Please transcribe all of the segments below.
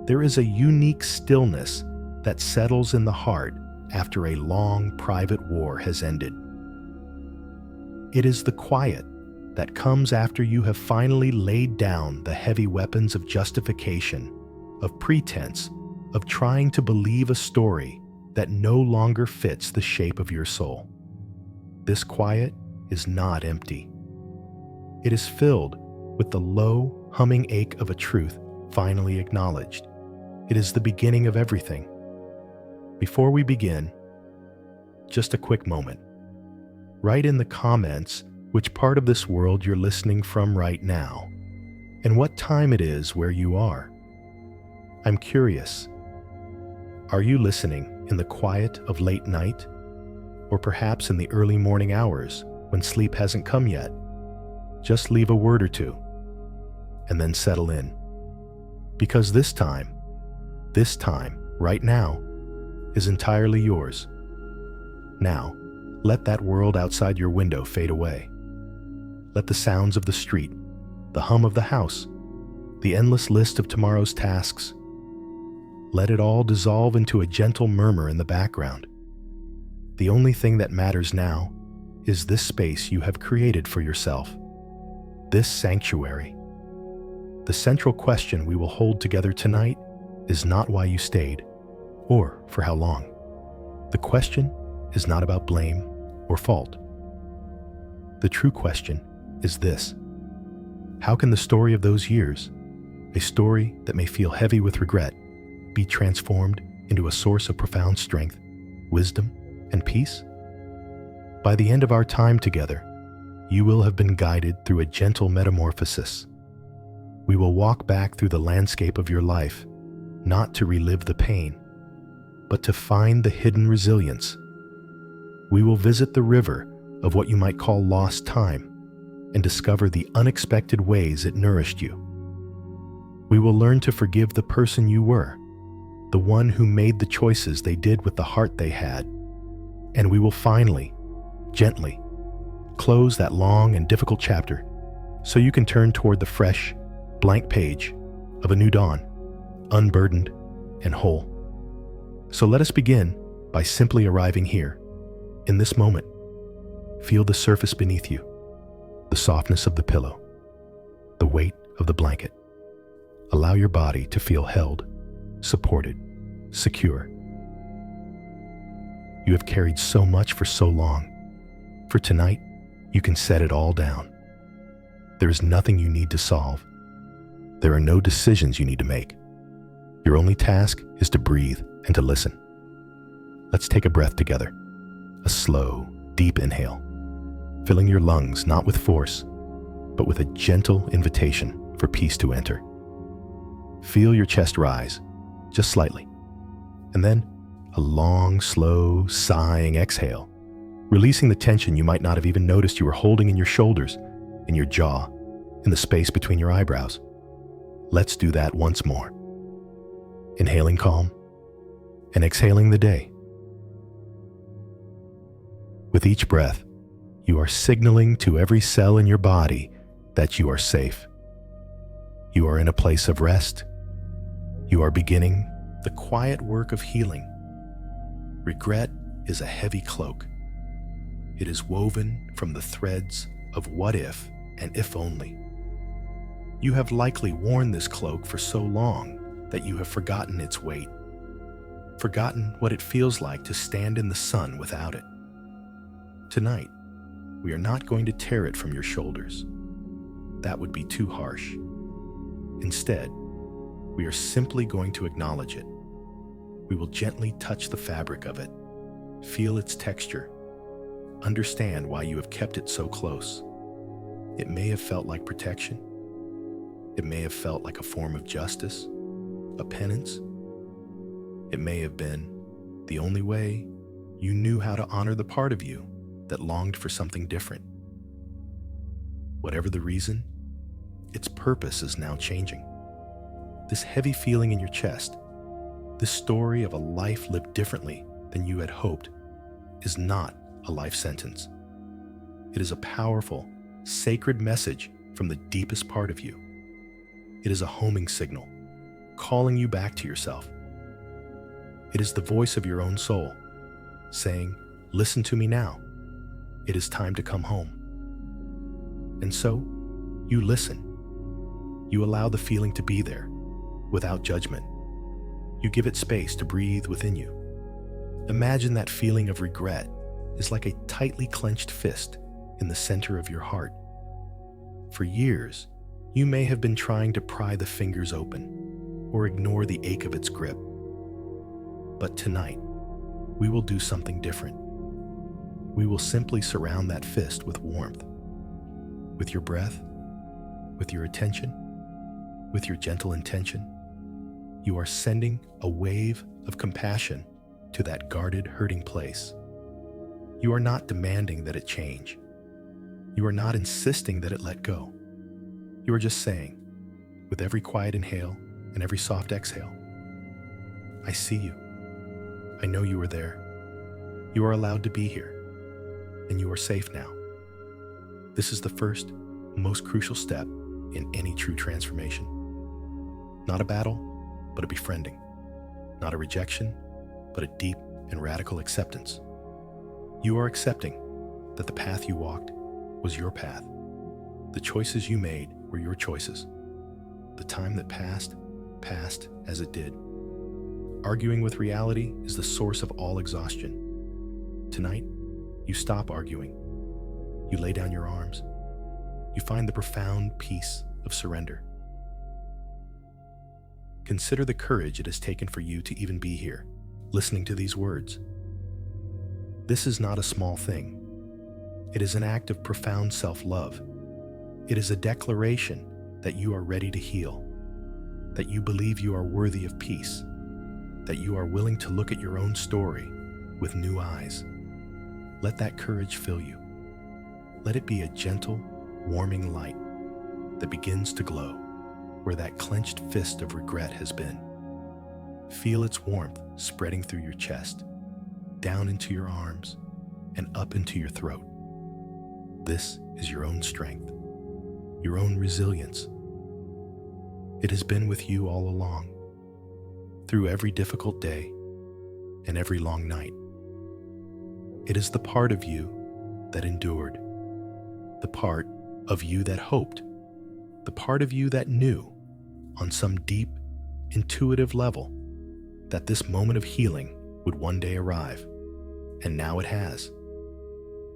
there is a unique stillness that settles in the heart after a long private war has ended. It is the quiet that comes after you have finally laid down the heavy weapons of justification, of pretense, of trying to believe a story that no longer fits the shape of your soul. This quiet is not empty. It is filled with the low, humming ache of a truth finally acknowledged. It is the beginning of everything. Before we begin, just a quick moment. Write in the comments which part of this world you're listening from right now, and what time it is where you are. I'm curious. Are you listening in the quiet of late night, or perhaps in the early morning hours when sleep hasn't come yet? Just leave a word or two, and then settle in. Because this time, right now, is entirely yours. Now, let that world outside your window fade away. Let the sounds of the street, the hum of the house, the endless list of tomorrow's tasks, let it all dissolve into a gentle murmur in the background. The only thing that matters now is this space you have created for yourself, this sanctuary. The central question we will hold together tonight is not why you stayed, or for how long. The question is not about blame or fault. The true question is this: how can the story of those years, a story that may feel heavy with regret, be transformed into a source of profound strength, wisdom, and peace? By the end of our time together, you will have been guided through a gentle metamorphosis. We will walk back through the landscape of your life, not to relive the pain, but to find the hidden resilience. We will visit the river of what you might call lost time and discover the unexpected ways it nourished you. We will learn to forgive the person you were, the one who made the choices they did with the heart they had, and we will finally, gently, close that long and difficult chapter so you can turn toward the fresh, blank page of a new dawn, unburdened and whole. So let us begin by simply arriving here, in this moment. Feel the surface beneath you, the softness of the pillow, the weight of the blanket. Allow your body to feel held, supported, secure. You have carried so much for so long. For tonight, you can set it all down. There is nothing you need to solve. There are no decisions you need to make. Your only task is to breathe and to listen. Let's take a breath together. A slow, deep inhale, filling your lungs not with force, but with a gentle invitation for peace to enter. Feel your chest rise, just slightly, and then a long, slow, sighing exhale, releasing the tension you might not have even noticed you were holding in your shoulders, in your jaw, in the space between your eyebrows. Let's do that once more. Inhaling calm and exhaling the day. With each breath, you are signaling to every cell in your body that you are safe. You are in a place of rest. You are beginning the quiet work of healing. Regret is a heavy cloak. It is woven from the threads of what if and if only. You have likely worn this cloak for so long that you have forgotten its weight, forgotten what it feels like to stand in the sun without it. Tonight, we are not going to tear it from your shoulders. That would be too harsh. Instead, we are simply going to acknowledge it. We will gently touch the fabric of it, feel its texture, understand why you have kept it so close. It may have felt like protection. It may have felt like a form of justice, a penance. It may have been the only way you knew how to honor the part of you that longed for something different. Whatever the reason, its purpose is now changing. This heavy feeling in your chest, this story of a life lived differently than you had hoped, is not a life sentence. It is a powerful, sacred message from the deepest part of you. It is a homing signal, calling you back to yourself. It is the voice of your own soul, saying, "Listen to me now. It is time to come home." And so, you listen. You allow the feeling to be there, without judgment. You give it space to breathe within you. Imagine that feeling of regret is like a tightly clenched fist in the center of your heart. For years, you may have been trying to pry the fingers open or ignore the ache of its grip. But tonight, we will do something different. We will simply surround that fist with warmth, with your breath, with your attention, with your gentle intention. You are sending a wave of compassion to that guarded, hurting place. You are not demanding that it change. You are not insisting that it let go. You are just saying, with every quiet inhale and every soft exhale, "I see you. I know you are there. You are allowed to be here, and you are safe now." This is the first, most crucial step in any true transformation. Not a battle, but a befriending. Not a rejection, but a deep and radical acceptance. You are accepting that the path you walked was your path. The choices you made were your choices. The time that passed, passed as it did. Arguing with reality is the source of all exhaustion. Tonight, you stop arguing. You lay down your arms. You find the profound peace of surrender. Consider the courage it has taken for you to even be here, listening to these words. This is not a small thing. It is an act of profound self-love. It is a declaration that you are ready to heal, that you believe you are worthy of peace, that you are willing to look at your own story with new eyes. Let that courage fill you. Let it be a gentle, warming light that begins to glow where that clenched fist of regret has been. Feel its warmth spreading through your chest, down into your arms, and up into your throat. This is your own strength, your own resilience. It has been with you all along, through every difficult day and every long night. It is the part of you that endured, the part of you that hoped, the part of you that knew, on some deep, intuitive level, that this moment of healing would one day arrive. And now it has.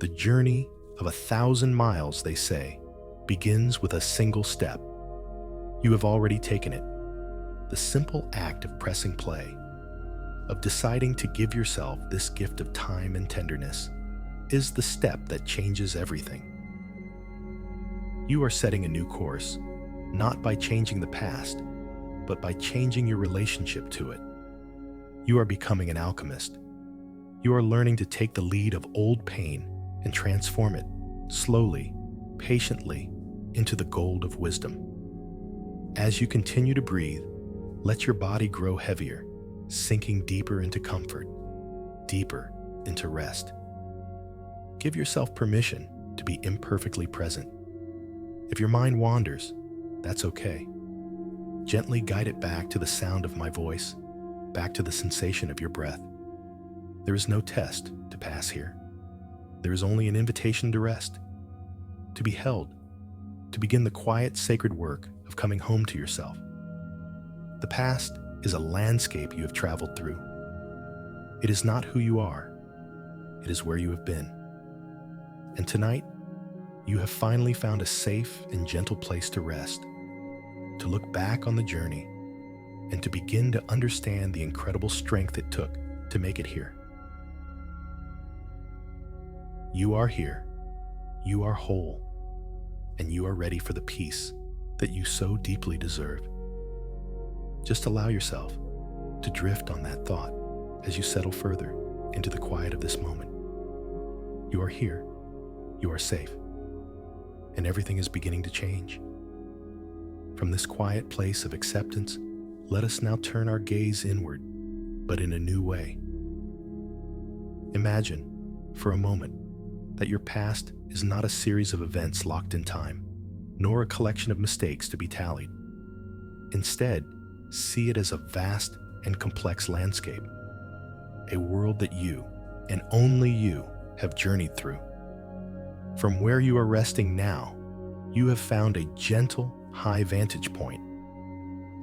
The journey of 1,000 miles, they say, begins with a single step. You have already taken it. The simple act of pressing play, of deciding to give yourself this gift of time and tenderness, is the step that changes everything. You are setting a new course, not by changing the past, but by changing your relationship to it. You are becoming an alchemist. You are learning to take the lead of old pain and transform it, slowly, patiently, into the gold of wisdom. As you continue to breathe, let your body grow heavier, sinking deeper into comfort, deeper into rest. Give yourself permission to be imperfectly present. If your mind wanders, that's okay. Gently guide it back to the sound of my voice, back to the sensation of your breath. There is no test to pass here. There is only an invitation to rest, to be held, to begin the quiet, sacred work of coming home to yourself. The past is a landscape you have traveled through. It is not who you are. It is where you have been. And tonight, you have finally found a safe and gentle place to rest, to look back on the journey, and to begin to understand the incredible strength it took to make it here. You are here, you are whole, and you are ready for the peace that you so deeply deserve. Just allow yourself to drift on that thought as you settle further into the quiet of this moment. You are here, you are safe, and everything is beginning to change. From this quiet place of acceptance, let us now turn our gaze inward, but in a new way. Imagine, for a moment, that your past is not a series of events locked in time, nor a collection of mistakes to be tallied. Instead, see it as a vast and complex landscape, a world that you, and only you, have journeyed through. From where you are resting now, you have found a gentle, high vantage point,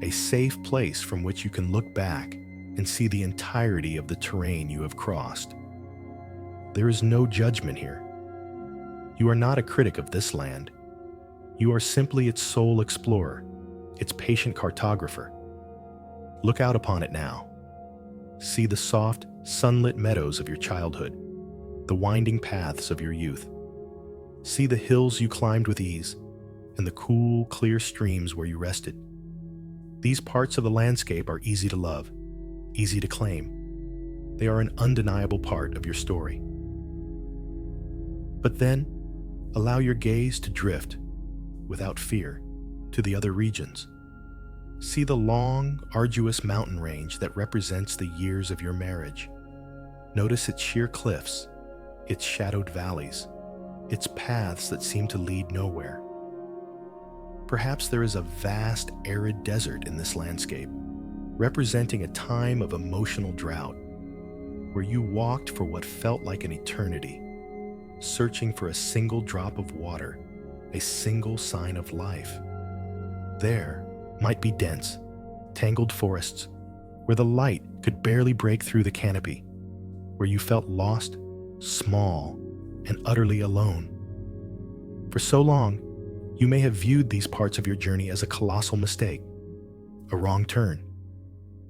a safe place from which you can look back and see the entirety of the terrain you have crossed. There is no judgment here. You are not a critic of this land. You are simply its sole explorer, its patient cartographer. Look out upon it now. See the soft, sunlit meadows of your childhood, the winding paths of your youth. See the hills you climbed with ease, and the cool, clear streams where you rested. These parts of the landscape are easy to love, easy to claim. They are an undeniable part of your story. But then, allow your gaze to drift, without fear, to the other regions. See the long, arduous mountain range that represents the years of your marriage. Notice its sheer cliffs, its shadowed valleys, its paths that seem to lead nowhere. Perhaps there is a vast, arid desert in this landscape, representing a time of emotional drought, where you walked for what felt like an eternity, searching for a single drop of water, a single sign of life. There might be dense, tangled forests, where the light could barely break through the canopy, where you felt lost, small, and utterly alone. For so long, you may have viewed these parts of your journey as a colossal mistake, a wrong turn,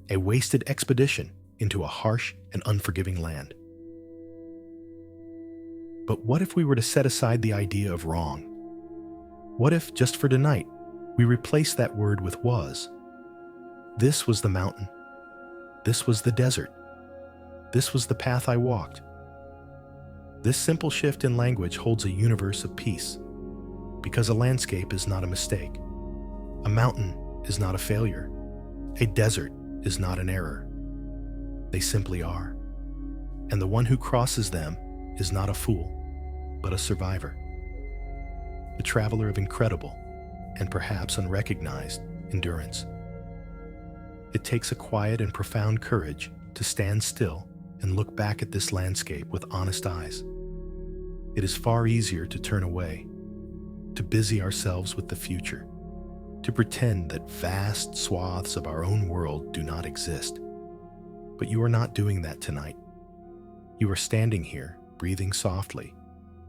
a wasted expedition into a harsh and unforgiving land. But what if we were to set aside the idea of wrong? What if, just for tonight, we replace that word with was? This was the mountain. This was the desert. This was the path I walked. This simple shift in language holds a universe of peace, because a landscape is not a mistake. A mountain is not a failure. A desert is not an error. They simply are. And the one who crosses them is not a fool, but a survivor. A traveler of incredible, and perhaps unrecognized, endurance. It takes a quiet and profound courage to stand still and look back at this landscape with honest eyes. It is far easier to turn away, to busy ourselves with the future, to pretend that vast swaths of our own world do not exist. But you are not doing that tonight. You are standing here, breathing softly,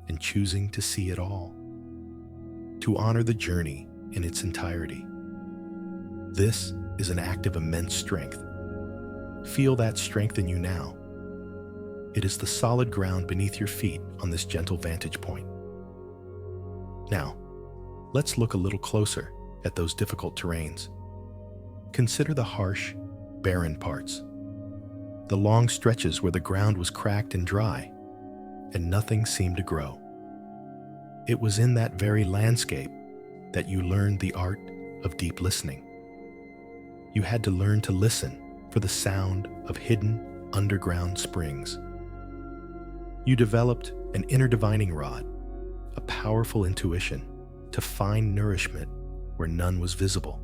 and choosing to see it all, to honor the journey in its entirety. This is an act of immense strength. Feel that strength in you now. It is the solid ground beneath your feet on this gentle vantage point. Now, let's look a little closer at those difficult terrains. Consider the harsh, barren parts, the long stretches where the ground was cracked and dry, and nothing seemed to grow. It was in that very landscape that you learned the art of deep listening. You had to learn to listen for the sound of hidden underground springs. You developed an inner divining rod, a powerful intuition to find nourishment where none was visible.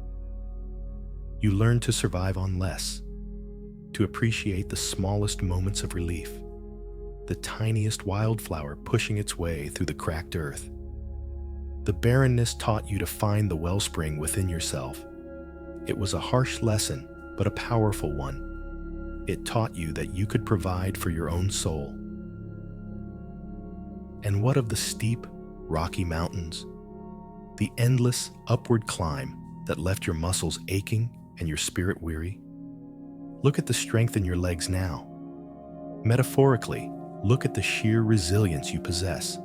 You learned to survive on less, to appreciate the smallest moments of relief, the tiniest wildflower pushing its way through the cracked earth. The barrenness taught you to find the wellspring within yourself. It was a harsh lesson, but a powerful one. It taught you that you could provide for your own soul. And what of the steep, rocky mountains? The endless upward climb that left your muscles aching and your spirit weary? Look at the strength in your legs now. Metaphorically, look at the sheer resilience you possess.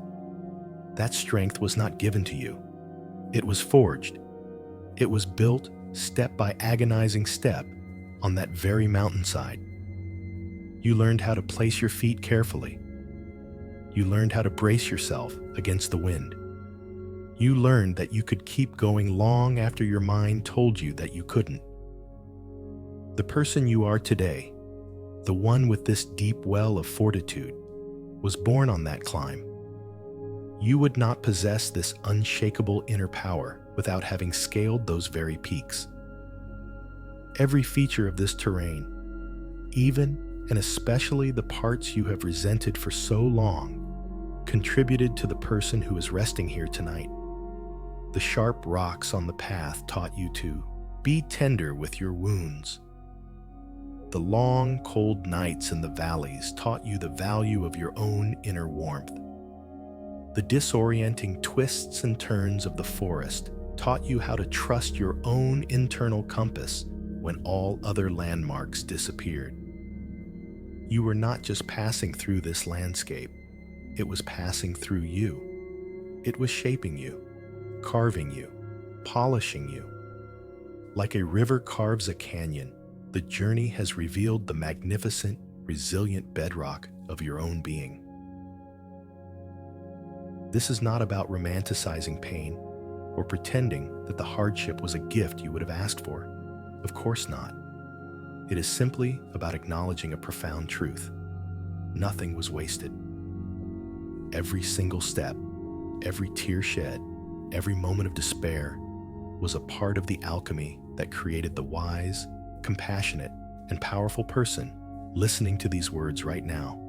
That strength was not given to you. It was forged. It was built step by agonizing step on that very mountainside. You learned how to place your feet carefully. You learned how to brace yourself against the wind. You learned that you could keep going long after your mind told you that you couldn't. The person you are today, the one with this deep well of fortitude, was born on that climb. You would not possess this unshakable inner power without having scaled those very peaks. Every feature of this terrain, even and especially the parts you have resented for so long, contributed to the person who is resting here tonight. The sharp rocks on the path taught you to be tender with your wounds. The long, cold nights in the valleys taught you the value of your own inner warmth. The disorienting twists and turns of the forest taught you how to trust your own internal compass when all other landmarks disappeared. You were not just passing through this landscape, it was passing through you. It was shaping you, carving you, polishing you. Like a river carves a canyon, the journey has revealed the magnificent, resilient bedrock of your own being. This is not about romanticizing pain or pretending that the hardship was a gift you would have asked for. Of course not. It is simply about acknowledging a profound truth. Nothing was wasted. Every single step, every tear shed, every moment of despair was a part of the alchemy that created the wise, compassionate, and powerful person listening to these words right now.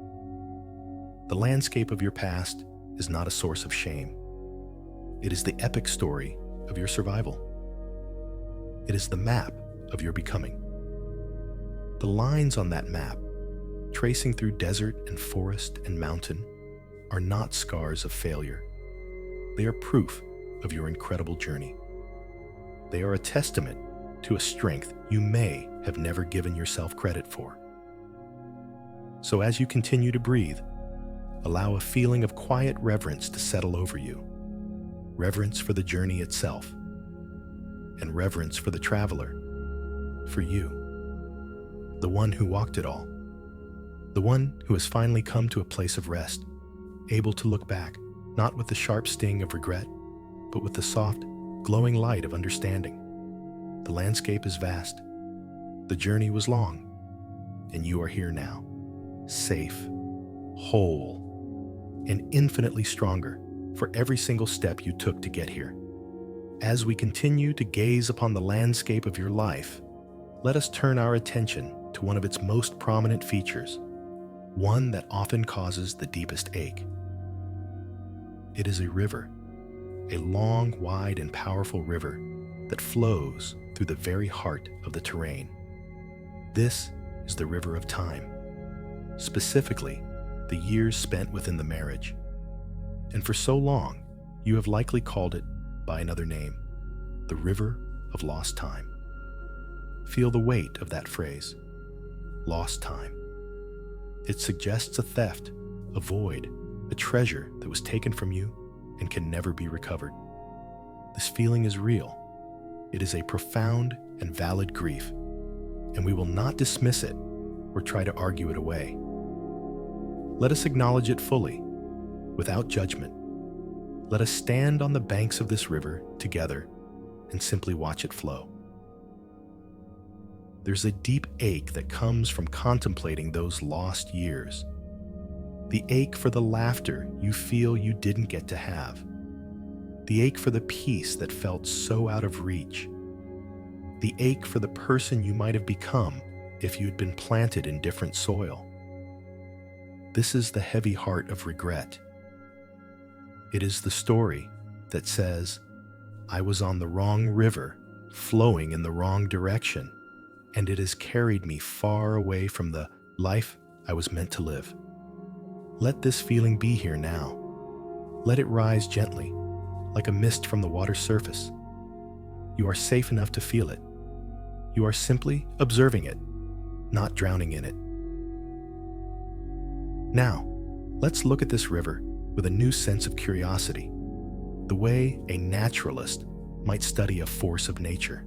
The landscape of your past is not a source of shame. It is the epic story of your survival. It is the map of your becoming. The lines on that map, tracing through desert and forest and mountain, are not scars of failure. They are proof of your incredible journey. They are a testament to a strength you may have never given yourself credit for. So as you continue to breathe, allow a feeling of quiet reverence to settle over you. Reverence for the journey itself, and reverence for the traveler, for you, the one who walked it all, the one who has finally come to a place of rest, able to look back, not with the sharp sting of regret, but with the soft, glowing light of understanding. The landscape is vast, the journey was long, and you are here now, safe, whole, and infinitely stronger for every single step you took to get here. As we continue to gaze upon the landscape of your life, let us turn our attention to one of its most prominent features, one that often causes the deepest ache. It is a river, a long, wide, and powerful river that flows through the very heart of the terrain. This is the river of time, specifically the years spent within the marriage. And for so long, you have likely called it by another name, the river of lost time. Feel the weight of that phrase, lost time. It suggests a theft, a void, a treasure that was taken from you and can never be recovered. This feeling is real. It is a profound and valid grief, and we will not dismiss it or try to argue it away. Let us acknowledge it fully, without judgment. Let us stand on the banks of this river together and simply watch it flow. There's a deep ache that comes from contemplating those lost years. The ache for the laughter you feel you didn't get to have. The ache for the peace that felt so out of reach. The ache for the person you might have become if you had been planted in different soil. This is the heavy heart of regret. It is the story that says, I was on the wrong river, flowing in the wrong direction, and it has carried me far away from the life I was meant to live. Let this feeling be here now. Let it rise gently, like a mist from the water's surface. You are safe enough to feel it. You are simply observing it, not drowning in it. Now, let's look at this river with a new sense of curiosity, the way a naturalist might study a force of nature.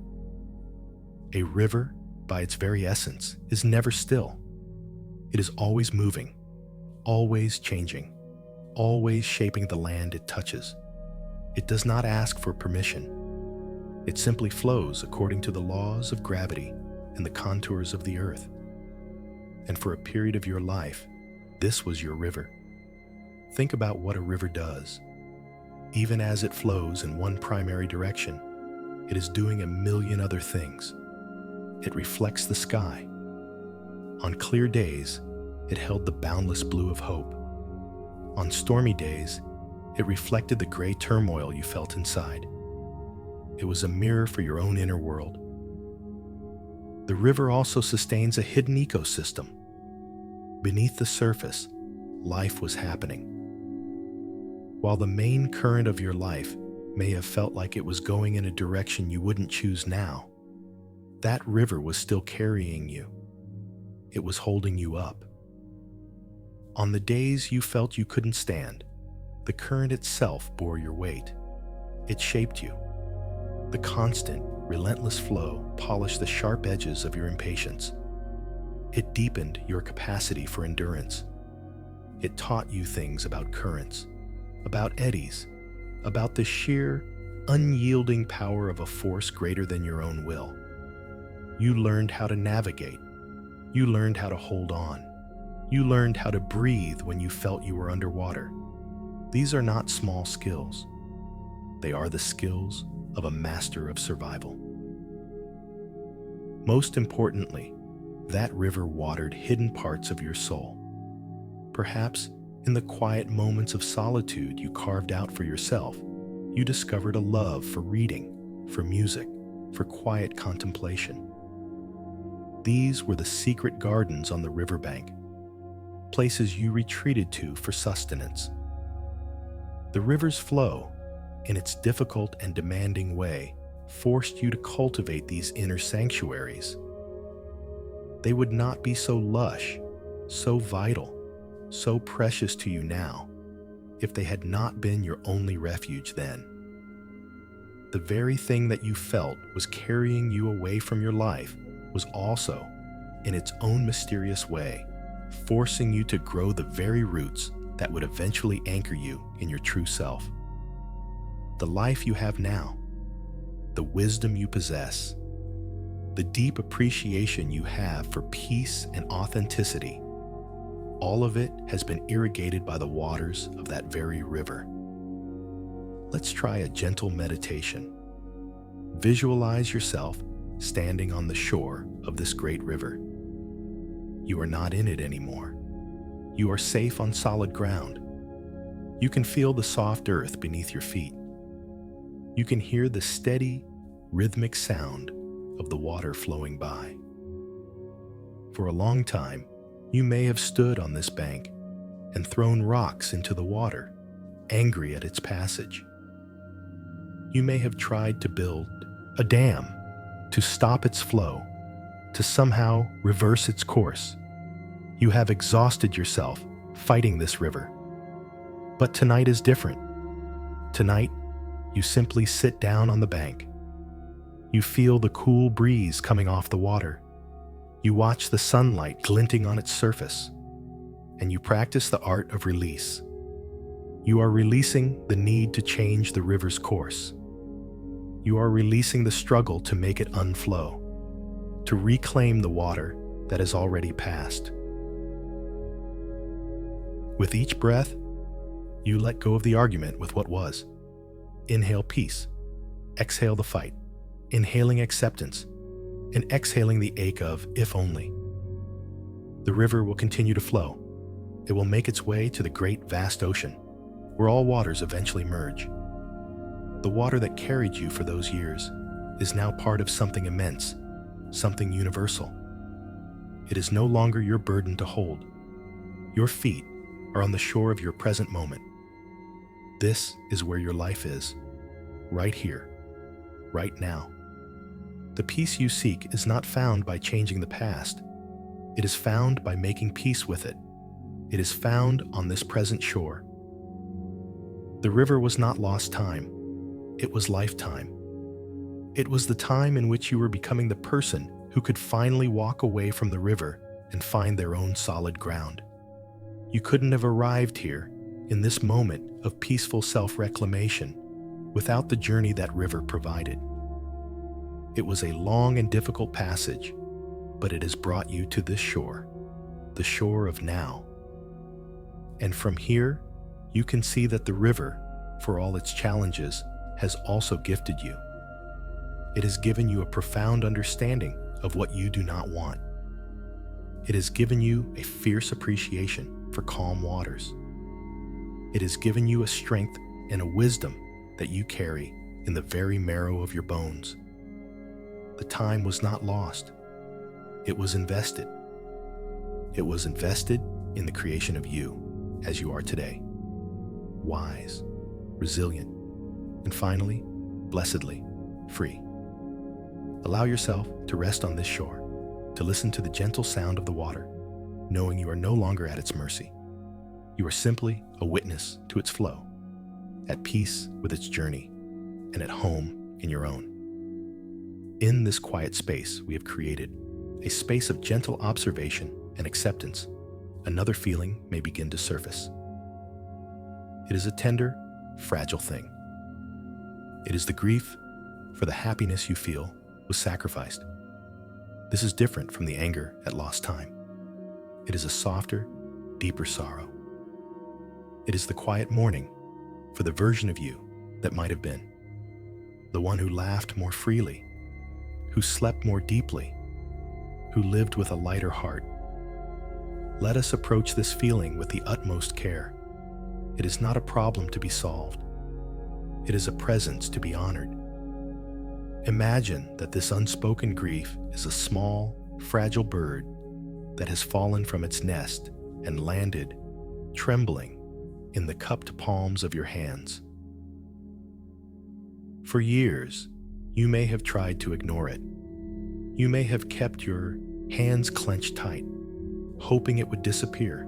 A river, by its very essence, is never still. It is always moving, always changing, always shaping the land it touches. It does not ask for permission. It simply flows according to the laws of gravity and the contours of the earth. And for a period of your life, this was your river. Think about what a river does. Even as it flows in one primary direction, it is doing a million other things. it reflects the sky. On clear days, it held the boundless blue of hope. On stormy days, it reflected the gray turmoil you felt inside. It was a mirror for your own inner world. The river also sustains a hidden ecosystem. Beneath the surface, life was happening. While the main current of your life may have felt like it was going in a direction you wouldn't choose now, that river was still carrying you. It was holding you up. On the days you felt you couldn't stand, the current itself bore your weight. It shaped you. The constant, relentless flow polished the sharp edges of your impatience. It deepened your capacity for endurance. It taught you things about currents, about eddies, about the sheer, unyielding power of a force greater than your own will. You learned how to navigate. You learned how to hold on. You learned how to breathe when you felt you were underwater. These are not small skills. They are the skills of a master of survival. Most importantly, that river watered hidden parts of your soul. Perhaps in the quiet moments of solitude you carved out for yourself, you discovered a love for reading, for music, for quiet contemplation. These were the secret gardens on the riverbank, places you retreated to for sustenance. The river's flow, in its difficult and demanding way, forced you to cultivate these inner sanctuaries. They would not be so lush, so vital, so precious to you now, if they had not been your only refuge then. The very thing that you felt was carrying you away from your life was also, in its own mysterious way, forcing you to grow the very roots that would eventually anchor you in your true self. The life you have now, the wisdom you possess, the deep appreciation you have for peace and authenticity, all of it has been irrigated by the waters of that very river. Let's try a gentle meditation. Visualize yourself standing on the shore of this great river. You are not in it anymore. You are safe on solid ground. You can feel the soft earth beneath your feet. You can hear the steady, rhythmic sound of the water flowing by. For a long time, you may have stood on this bank and thrown rocks into the water, angry at its passage. You may have tried to build a dam to stop its flow, to somehow reverse its course. You have exhausted yourself fighting this river. But tonight is different. Tonight, you simply sit down on the bank. You feel the cool breeze coming off the water. You watch the sunlight glinting on its surface, and you practice the art of release. You are releasing the need to change the river's course. You are releasing the struggle to make it unflow, to reclaim the water that has already passed. With each breath, you let go of the argument with what was. Inhale peace, exhale the fight, inhaling acceptance, and exhaling the ache of if only. The river will continue to flow. It will make its way to the great vast ocean, where all waters eventually merge. The water that carried you for those years is now part of something immense, something universal. It is no longer your burden to hold. Your feet are on the shore of your present moment. This is where your life is, right here, right now. The peace you seek is not found by changing the past. It is found by making peace with it. It is found on this present shore. The river was not lost time. It was lifetime. It was the time in which you were becoming the person who could finally walk away from the river and find their own solid ground. You couldn't have arrived here, in this moment of peaceful self-reclamation, without the journey that river provided. It was a long and difficult passage, but it has brought you to this shore, the shore of now. And from here, you can see that the river, for all its challenges, has also gifted you. It has given you a profound understanding of what you do not want. It has given you a fierce appreciation for calm waters. It has given you a strength and a wisdom that you carry in the very marrow of your bones. The time was not lost. It was invested. It was invested in the creation of you as you are today. Wise, resilient, and finally, blessedly free. Allow yourself to rest on this shore, to listen to the gentle sound of the water, knowing you are no longer at its mercy. You are simply a witness to its flow, at peace with its journey, and at home in your own. In this quiet space we have created, a space of gentle observation and acceptance, another feeling may begin to surface. It is a tender, fragile thing. It is the grief for the happiness you feel was sacrificed. This is different from the anger at lost time. It is a softer, deeper sorrow. It is the quiet mourning for the version of you that might have been, the one who laughed more freely, who slept more deeply, who lived with a lighter heart. Let us approach this feeling with the utmost care. It is not a problem to be solved. It is a presence to be honored. Imagine that this unspoken grief is a small, fragile bird that has fallen from its nest and landed, trembling, in the cupped palms of your hands. For years, you may have tried to ignore it. You may have kept your hands clenched tight, hoping it would disappear.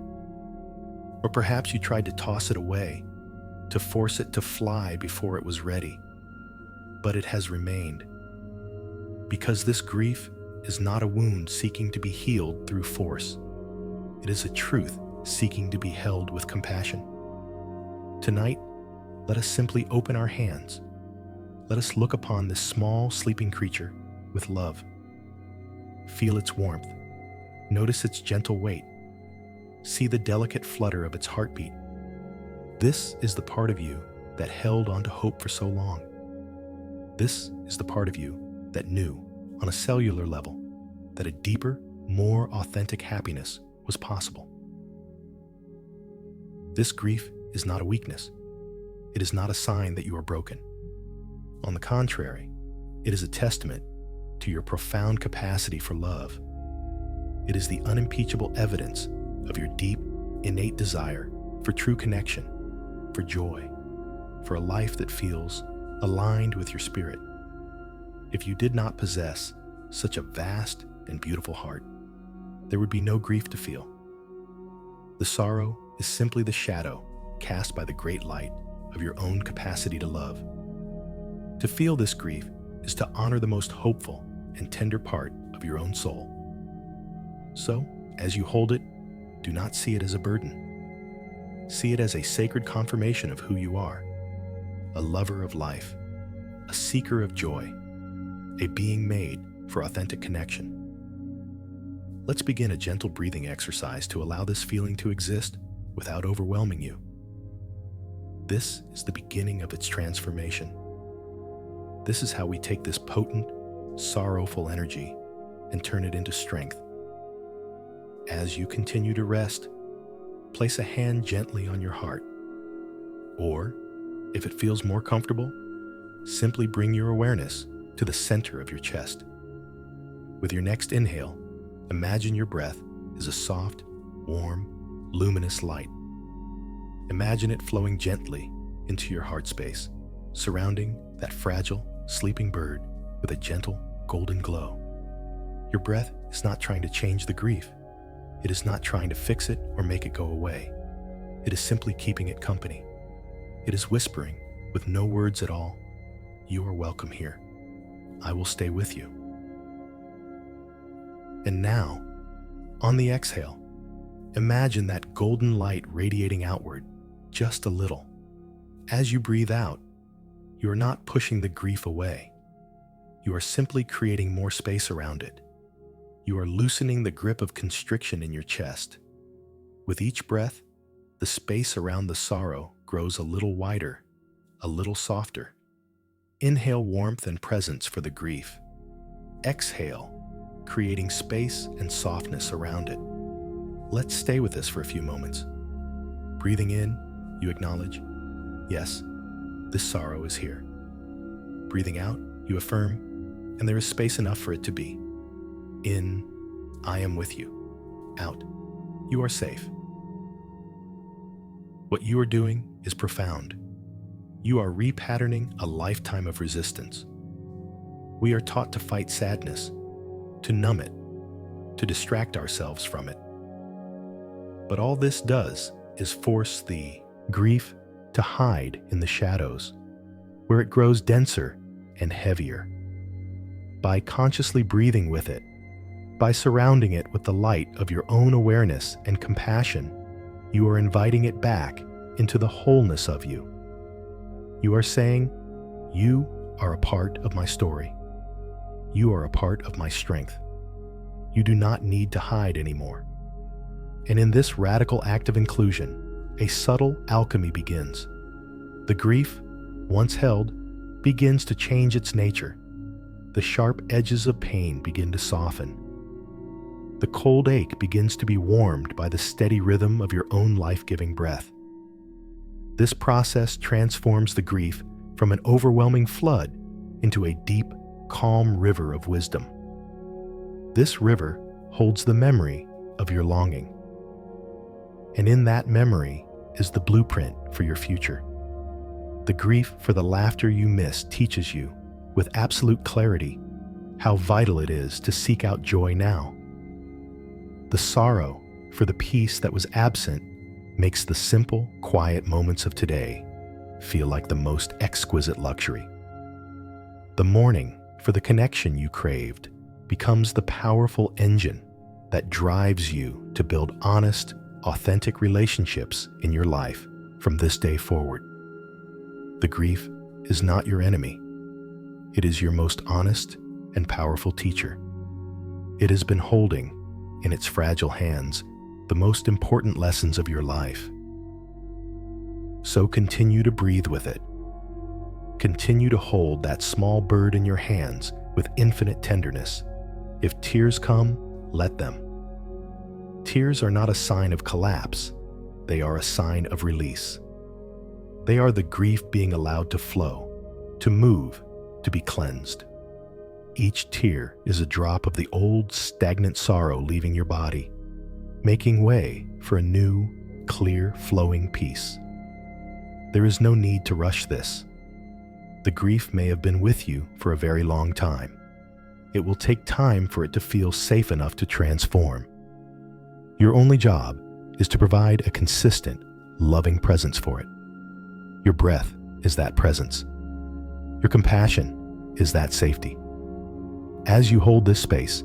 Or perhaps you tried to toss it away, to force it to fly before it was ready. But it has remained. Because this grief is not a wound seeking to be healed through force. It is a truth seeking to be held with compassion. Tonight, let us simply open our hands. Let us look upon this small sleeping creature with love. Feel its warmth. Notice its gentle weight. See the delicate flutter of its heartbeat. This is the part of you that held on to hope for so long. This is the part of you that knew, on a cellular level, that a deeper, more authentic happiness was possible. This grief is not a weakness. It is not a sign that you are broken. On the contrary, it is a testament to your profound capacity for love. It is the unimpeachable evidence of your deep, innate desire for true connection, for joy, for a life that feels aligned with your spirit. If you did not possess such a vast and beautiful heart, there would be no grief to feel. The sorrow is simply the shadow cast by the great light of your own capacity to love. To feel this grief is to honor the most hopeful and tender part of your own soul. So, as you hold it, do not see it as a burden. See it as a sacred confirmation of who you are, a lover of life, a seeker of joy, a being made for authentic connection. Let's begin a gentle breathing exercise to allow this feeling to exist without overwhelming you. This is the beginning of its transformation. This is how we take this potent, sorrowful energy and turn it into strength. As you continue to rest, place a hand gently on your heart. Or, if it feels more comfortable, simply bring your awareness to the center of your chest. With your next inhale, imagine your breath is a soft, warm, luminous light. Imagine it flowing gently into your heart space, surrounding that fragile, sleeping bird with a gentle, golden glow. Your breath is not trying to change the grief. It is not trying to fix it or make it go away. It is simply keeping it company. It is whispering, with no words at all, "You are welcome here. I will stay with you." And now, on the exhale, imagine that golden light radiating outward, just a little. As you breathe out, you are not pushing the grief away. You are simply creating more space around it. You are loosening the grip of constriction in your chest. With each breath, the space around the sorrow grows a little wider, a little softer. Inhale warmth and presence for the grief. Exhale creating space and softness around it. Let's stay with this for a few moments. Breathing in, you acknowledge, yes, this sorrow is here. Breathing out, you affirm, and there is space enough for it to be. In, I am with you. Out, you are safe. What you are doing is profound. You are repatterning a lifetime of resistance. We are taught to fight sadness, to numb it, to distract ourselves from it. But all this does is force the grief to hide in the shadows, where it grows denser and heavier. By consciously breathing with it, by surrounding it with the light of your own awareness and compassion, you are inviting it back into the wholeness of you. You are saying, you are a part of my story. You are a part of my strength. You do not need to hide anymore. And in this radical act of inclusion, a subtle alchemy begins. The grief, once held, begins to change its nature. The sharp edges of pain begin to soften. The cold ache begins to be warmed by the steady rhythm of your own life-giving breath. This process transforms the grief from an overwhelming flood into a deep, calm river of wisdom. This river holds the memory of your longing. And in that memory is the blueprint for your future. The grief for the laughter you missed teaches you, with absolute clarity, how vital it is to seek out joy now. The sorrow for the peace that was absent makes the simple, quiet moments of today feel like the most exquisite luxury. The mourning for the connection you craved becomes the powerful engine that drives you to build honest, authentic relationships in your life from this day forward. The grief is not your enemy. It is your most honest and powerful teacher. It has been holding, in its fragile hands, the most important lessons of your life. So continue to breathe with it. Continue to hold that small bird in your hands with infinite tenderness. If tears come, let them. Tears are not a sign of collapse. They are a sign of release. They are the grief being allowed to flow, to move, to be cleansed. Each tear is a drop of the old, stagnant sorrow leaving your body, making way for a new, clear, flowing peace. There is no need to rush this. The grief may have been with you for a very long time. It will take time for it to feel safe enough to transform. Your only job is to provide a consistent, loving presence for it. Your breath is that presence. Your compassion is that safety. As you hold this space,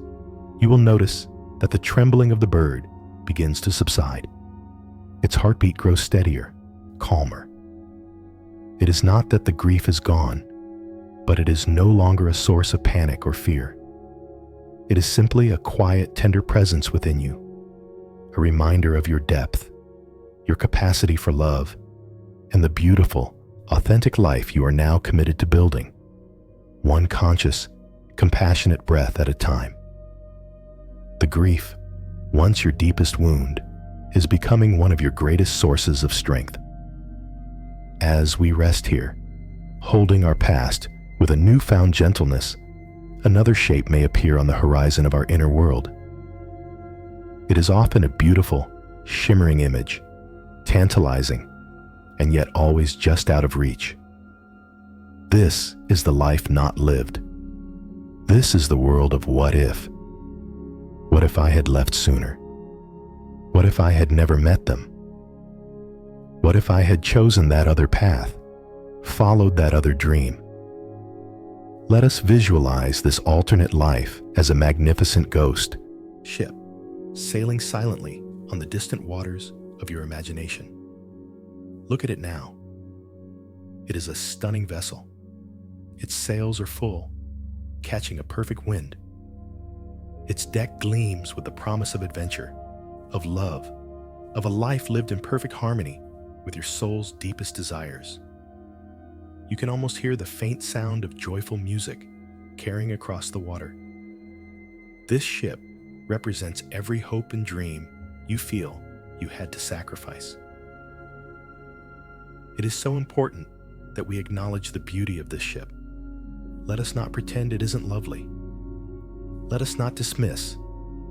you will notice that the trembling of the bird begins to subside. Its heartbeat grows steadier, calmer. It is not that the grief is gone, but it is no longer a source of panic or fear. It is simply a quiet, tender presence within you, a reminder of your depth, your capacity for love, and the beautiful, authentic life you are now committed to building, one conscious, compassionate breath at a time. The grief, once your deepest wound, is becoming one of your greatest sources of strength. As we rest here, holding our past with a newfound gentleness, another shape may appear on the horizon of our inner world. It is often a beautiful, shimmering image, tantalizing, and yet always just out of reach. This is the life not lived. This is the world of what if. What if I had left sooner? What if I had never met them? What if I had chosen that other path, followed that other dream? Let us visualize this alternate life as a magnificent ghost ship, sailing silently on the distant waters of your imagination. Look at it now. It is a stunning vessel. Its sails are full, catching a perfect wind. Its deck gleams with the promise of adventure, of love, of a life lived in perfect harmony with your soul's deepest desires. You can almost hear the faint sound of joyful music carrying across the water. This ship represents every hope and dream you feel you had to sacrifice. It is so important that we acknowledge the beauty of this ship. Let us not pretend it isn't lovely. Let us not dismiss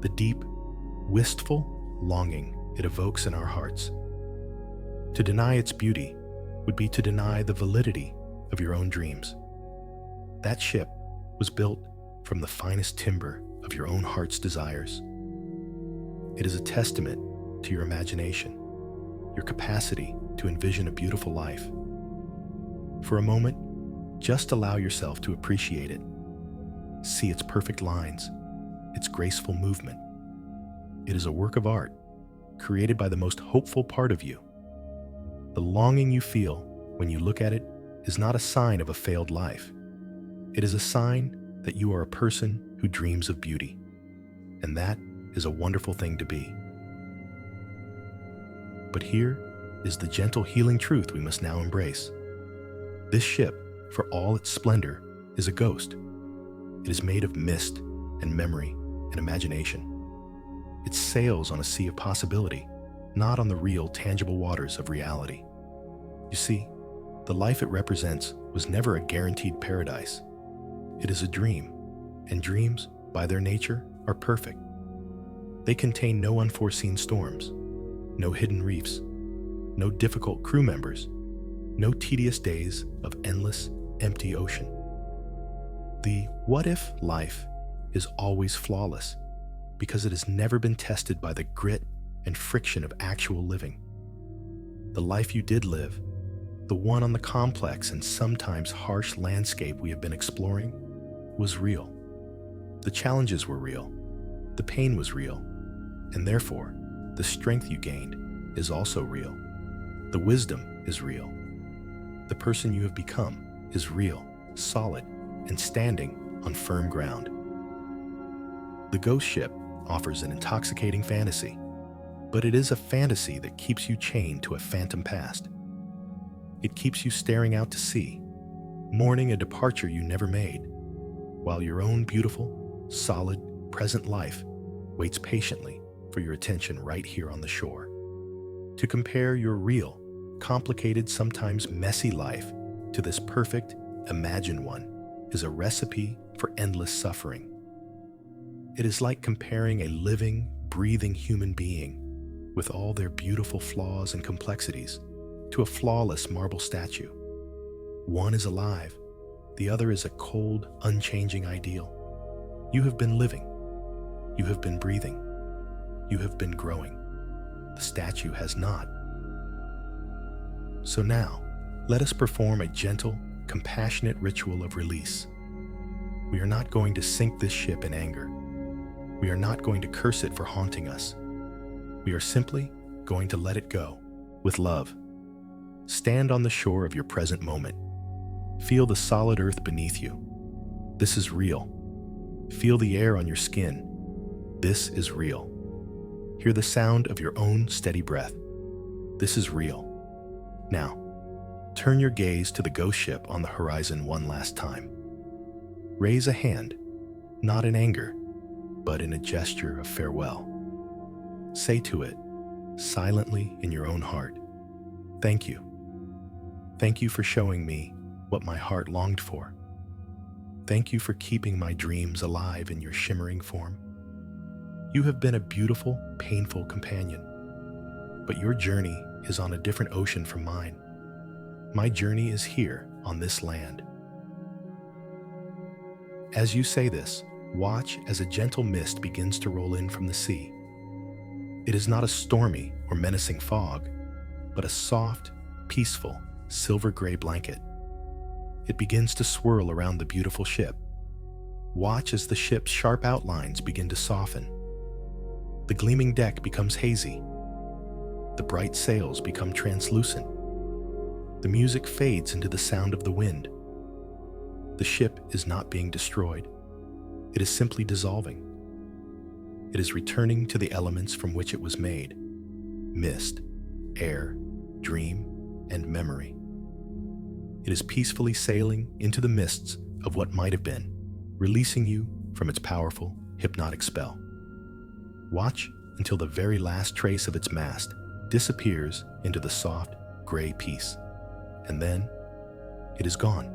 the deep, wistful longing it evokes in our hearts. To deny its beauty would be to deny the validity of your own dreams. That ship was built from the finest timber of your own heart's desires. It is a testament to your imagination, your capacity to envision a beautiful life. For a moment, just allow yourself to appreciate it. See its perfect lines, its graceful movement. It is a work of art, created by the most hopeful part of you. The longing you feel when you look at it is not a sign of a failed life. It is a sign that you are a person who dreams of beauty. And that is a wonderful thing to be. But here is the gentle healing truth we must now embrace. This ship, for all its splendor, is a ghost. It is made of mist and memory and imagination. It sails on a sea of possibility, not on the real, tangible waters of reality. You see, the life it represents was never a guaranteed paradise. It is a dream, and dreams, by their nature, are perfect. They contain no unforeseen storms, no hidden reefs, no difficult crew members, no tedious days of endless, empty ocean. The what-if life is always flawless because it has never been tested by the grit and friction of actual living. The life you did live, the one on the complex and sometimes harsh landscape we have been exploring, was real. The challenges were real, the pain was real, and therefore, the strength you gained is also real. The wisdom is real. The person you have become is real, solid, and standing on firm ground. The ghost ship offers an intoxicating fantasy, but it is a fantasy that keeps you chained to a phantom past. It keeps you staring out to sea, mourning a departure you never made, while your own beautiful, solid, present life waits patiently for your attention right here on the shore. To compare your real, complicated, sometimes messy life to this perfect, imagined one is a recipe for endless suffering. It is like comparing a living, breathing human being with all their beautiful flaws and complexities to a flawless marble statue. One is alive, the other is a cold, unchanging ideal. You have been living, you have been breathing, you have been growing. The statue has not. So now, let us perform a gentle, compassionate ritual of release. We are not going to sink this ship in anger. We are not going to curse it for haunting us. We are simply going to let it go with love. Stand on the shore of your present moment. Feel the solid earth beneath you. This is real. Feel the air on your skin. This is real. Hear the sound of your own steady breath. This is real. Now, turn your gaze to the ghost ship on the horizon one last time. Raise a hand, not in anger, but in a gesture of farewell. Say to it, silently in your own heart, "Thank you. Thank you for showing me what my heart longed for. Thank you for keeping my dreams alive in your shimmering form. You have been a beautiful, painful companion, but your journey is on a different ocean from mine. My journey is here on this land." As you say this, watch as a gentle mist begins to roll in from the sea. It is not a stormy or menacing fog, but a soft, peaceful, silver-gray blanket. It begins to swirl around the beautiful ship. Watch as the ship's sharp outlines begin to soften. The gleaming deck becomes hazy. The bright sails become translucent. The music fades into the sound of the wind. The ship is not being destroyed. It is simply dissolving. It is returning to the elements from which it was made: mist, air, dream, and memory. It is peacefully sailing into the mists of what might have been, releasing you from its powerful, hypnotic spell. Watch until the very last trace of its mast disappears into the soft, gray peace. And then it is gone.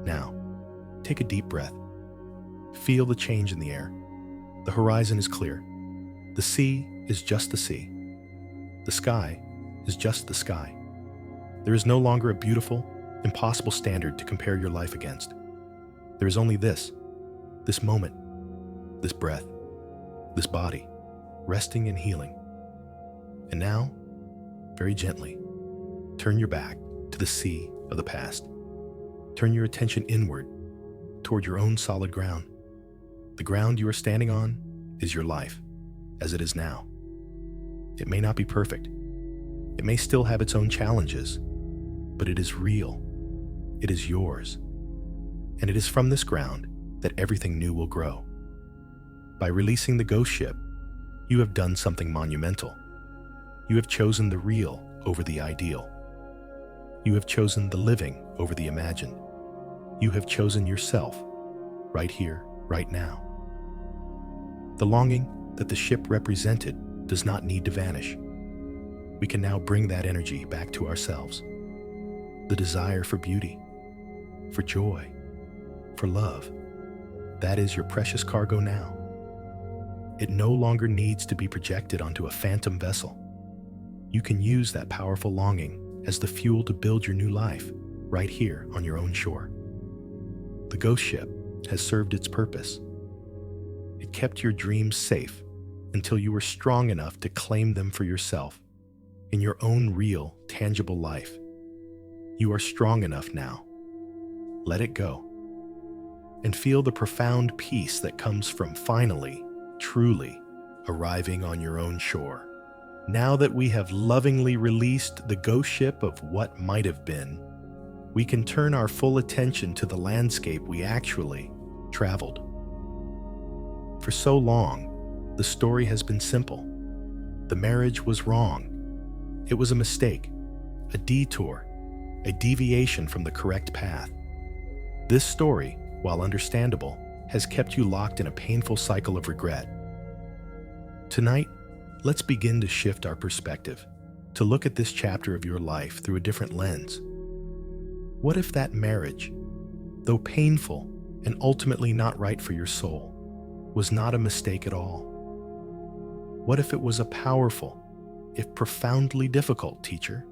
Now, take a deep breath. Feel the change in the air. The horizon is clear. The sea is just the sea. The sky is just the sky. There is no longer a beautiful, impossible standard to compare your life against. There is only this moment, this breath, this body, resting and healing. And now, very gently, turn your back to the sea of the past. Turn your attention inward, toward your own solid ground. The ground you are standing on is your life, as it is now. It may not be perfect. It may still have its own challenges, but it is real. It is yours. And it is from this ground that everything new will grow. By releasing the ghost ship, you have done something monumental. You have chosen the real over the ideal. You have chosen the living over the imagined. You have chosen yourself, right here, right now. The longing that the ship represented does not need to vanish. We can now bring that energy back to ourselves. The desire for beauty, for joy, for love, that is your precious cargo now. It no longer needs to be projected onto a phantom vessel. You can use that powerful longing as the fuel to build your new life right here on your own shore. The ghost ship has served its purpose. It kept your dreams safe until you were strong enough to claim them for yourself in your own real, tangible life. You are strong enough now. Let it go and feel the profound peace that comes from finally, truly arriving on your own shore. Now that we have lovingly released the ghost ship of what might have been, we can turn our full attention to the landscape we actually traveled. For so long, the story has been simple. The marriage was wrong. It was a mistake, a detour, a deviation from the correct path. This story, while understandable, has kept you locked in a painful cycle of regret. Tonight, let's begin to shift our perspective, to look at this chapter of your life through a different lens. What if that marriage, though painful and ultimately not right for your soul, was not a mistake at all? What if it was a powerful, if profoundly difficult teacher?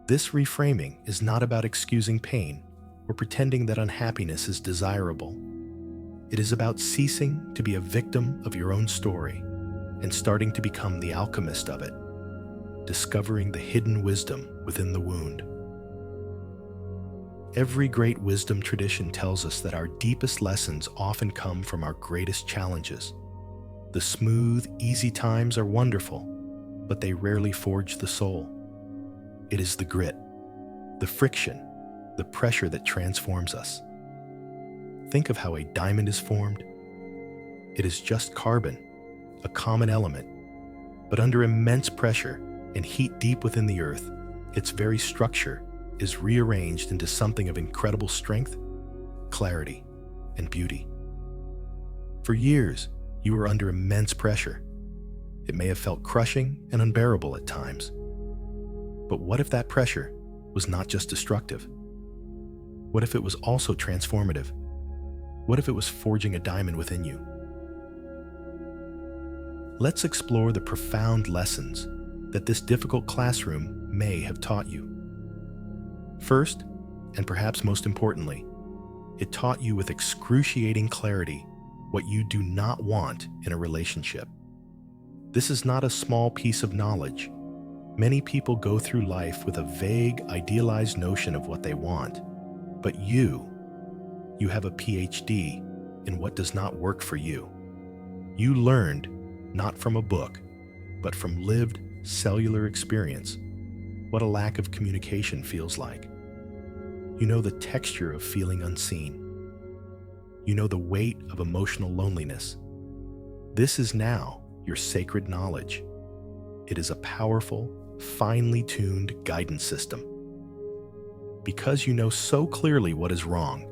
This reframing is not about excusing pain or pretending that unhappiness is desirable. It is about ceasing to be a victim of your own story and starting to become the alchemist of it, discovering the hidden wisdom within the wound. Every great wisdom tradition tells us that our deepest lessons often come from our greatest challenges. The smooth, easy times are wonderful, but they rarely forge the soul. It is the grit, the friction, the pressure that transforms us. Think of how a diamond is formed. It is just carbon, a common element, but under immense pressure and heat deep within the earth, its very structure is rearranged into something of incredible strength, clarity, and beauty. For years, you were under immense pressure. It may have felt crushing and unbearable at times. But what if that pressure was not just destructive? What if it was also transformative? What if it was forging a diamond within you? Let's explore the profound lessons that this difficult classroom may have taught you. First, and perhaps most importantly, it taught you with excruciating clarity what you do not want in a relationship. This is not a small piece of knowledge. Many people go through life with a vague, idealized notion of what they want. But you have a PhD in what does not work for you. You learned not from a book, but from lived cellular experience what a lack of communication feels like. You know the texture of feeling unseen. You know the weight of emotional loneliness. This is now your sacred knowledge. It is a powerful, finely tuned guidance system. Because you know so clearly what is wrong,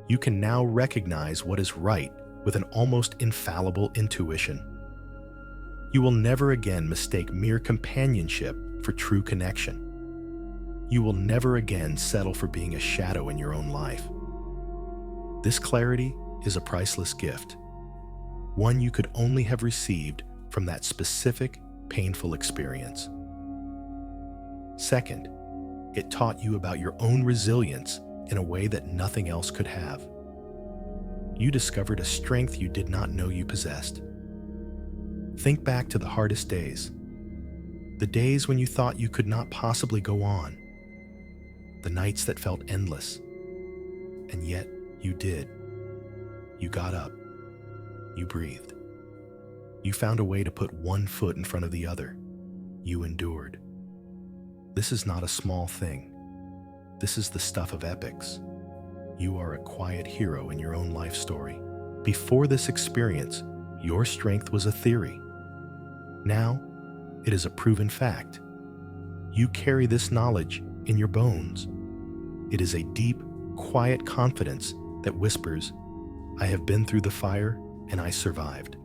you can now recognize what is right with an almost infallible intuition. You will never again mistake mere companionship for true connection. You will never again settle for being a shadow in your own life. This clarity is a priceless gift, one you could only have received from that specific, painful experience. Second, it taught you about your own resilience in a way that nothing else could have. You discovered a strength you did not know you possessed. Think back to the hardest days, the days when you thought you could not possibly go on, the nights that felt endless, and yet you did. You got up, you breathed. You found a way to put one foot in front of the other. You endured. This is not a small thing. This is the stuff of epics. You are a quiet hero in your own life story. Before this experience, your strength was a theory. Now, it is a proven fact. You carry this knowledge in your bones. It is a deep, quiet confidence that whispers, "I have been through the fire and I survived."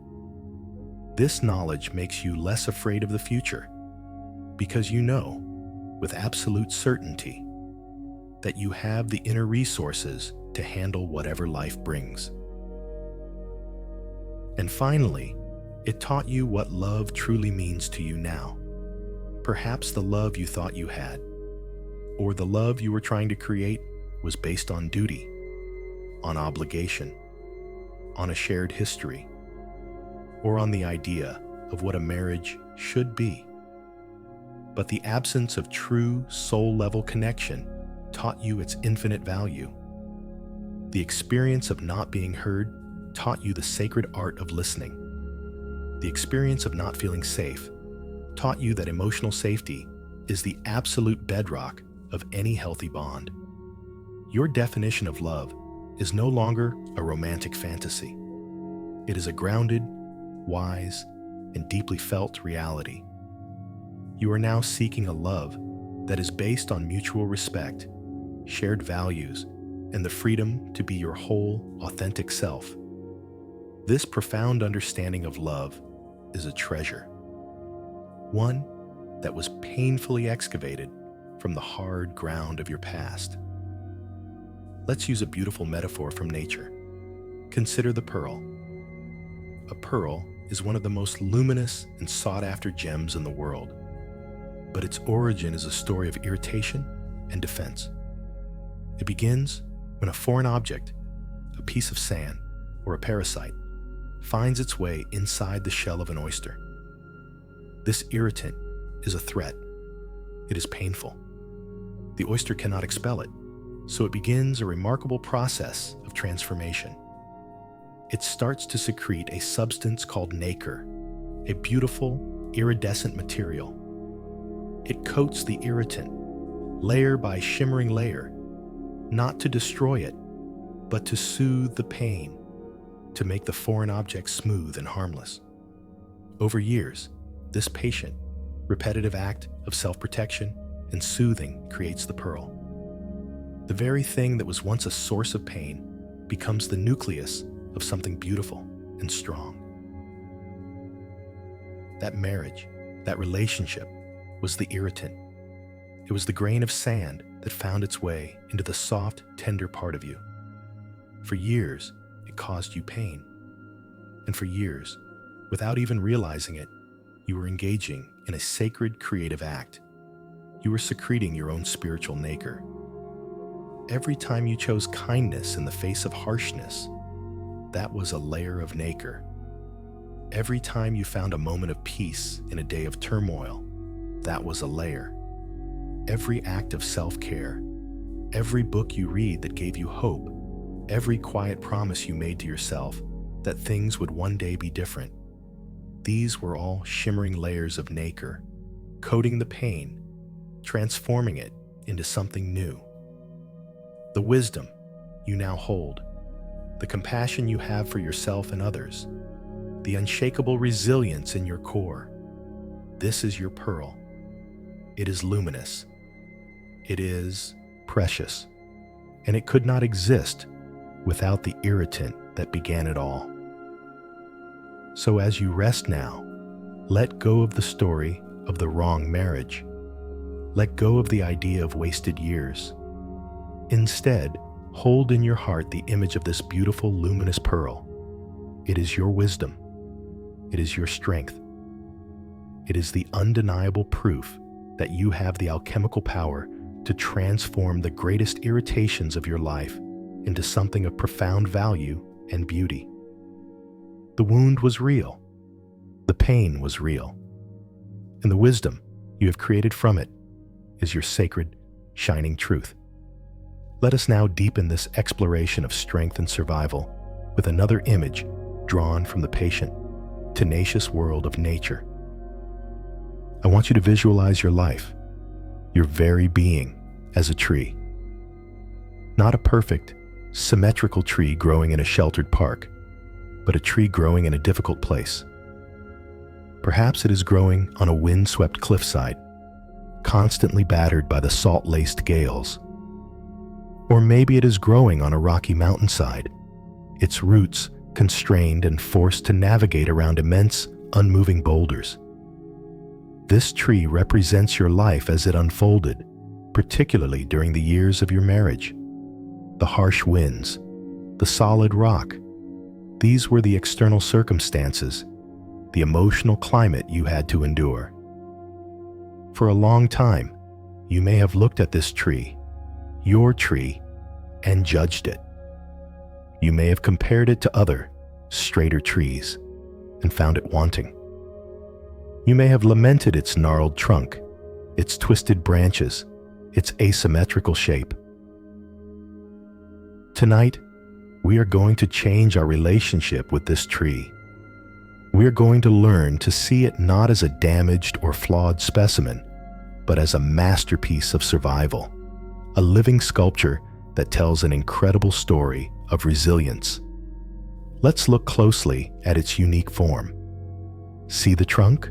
This knowledge makes you less afraid of the future because you know, with absolute certainty, that you have the inner resources to handle whatever life brings. And finally, it taught you what love truly means to you now. Perhaps the love you thought you had, or the love you were trying to create, was based on duty, on obligation, on a shared history, or on the idea of what a marriage should be. But the absence of true soul-level connection taught you its infinite value. The experience of not being heard taught you the sacred art of listening. The experience of not feeling safe taught you that emotional safety is the absolute bedrock of any healthy bond. Your definition of love is no longer a romantic fantasy. It is a grounded, wise, and deeply felt reality. You are now seeking a love that is based on mutual respect, shared values, and the freedom to be your whole, authentic self. This profound understanding of love is a treasure, one that was painfully excavated from the hard ground of your past. Let's use a beautiful metaphor from nature. Consider the pearl. A pearl is one of the most luminous and sought-after gems in the world, but its origin is a story of irritation and defense. It begins when a foreign object, a piece of sand, or a parasite, finds its way inside the shell of an oyster. This irritant is a threat. It is painful. The oyster cannot expel it, so it begins a remarkable process of transformation. It starts to secrete a substance called nacre, a beautiful, iridescent material. It coats the irritant, layer by shimmering layer, not to destroy it, but to soothe the pain, to make the foreign object smooth and harmless. Over years, this patient, repetitive act of self-protection and soothing creates the pearl. The very thing that was once a source of pain becomes the nucleus of something beautiful and strong. That marriage, that relationship, was the irritant. It was the grain of sand that found its way into the soft, tender part of you. For years, it caused you pain. And for years, without even realizing it, you were engaging in a sacred creative act. You were secreting your own spiritual nacre. Every time you chose kindness in the face of harshness, that was a layer of nacre. Every time you found a moment of peace in a day of turmoil, that was a layer. Every act of self-care, every book you read that gave you hope, every quiet promise you made to yourself that things would one day be different, these were all shimmering layers of nacre, coating the pain, transforming it into something new. The wisdom you now hold, the compassion you have for yourself and others, the unshakable resilience in your core, this is your pearl. It is luminous. It is precious. And it could not exist without the irritant that began it all. So as you rest now, let go of the story of the wrong marriage. Let go of the idea of wasted years. Instead, hold in your heart the image of this beautiful, luminous pearl. It is your wisdom. It is your strength. It is the undeniable proof that you have the alchemical power to transform the greatest irritations of your life into something of profound value and beauty. The wound was real. The pain was real. And the wisdom you have created from it is your sacred, shining truth. Let us now deepen this exploration of strength and survival with another image drawn from the patient, tenacious world of nature. I want you to visualize your life, your very being, as a tree. Not a perfect, symmetrical tree growing in a sheltered park, but a tree growing in a difficult place. Perhaps it is growing on a wind-swept cliffside, constantly battered by the salt-laced gales. Or maybe it is growing on a rocky mountainside, its roots constrained and forced to navigate around immense, unmoving boulders. This tree represents your life as it unfolded, particularly during the years of your marriage. The harsh winds, the solid rock, these were the external circumstances, the emotional climate you had to endure. For a long time, you may have looked at this tree, your tree, and judged it. You may have compared it to other, straighter trees and found it wanting. You may have lamented its gnarled trunk, its twisted branches, its asymmetrical shape. Tonight, we are going to change our relationship with this tree. We are going to learn to see it not as a damaged or flawed specimen, but as a masterpiece of survival, a living sculpture that tells an incredible story of resilience. Let's look closely at its unique form. See the trunk?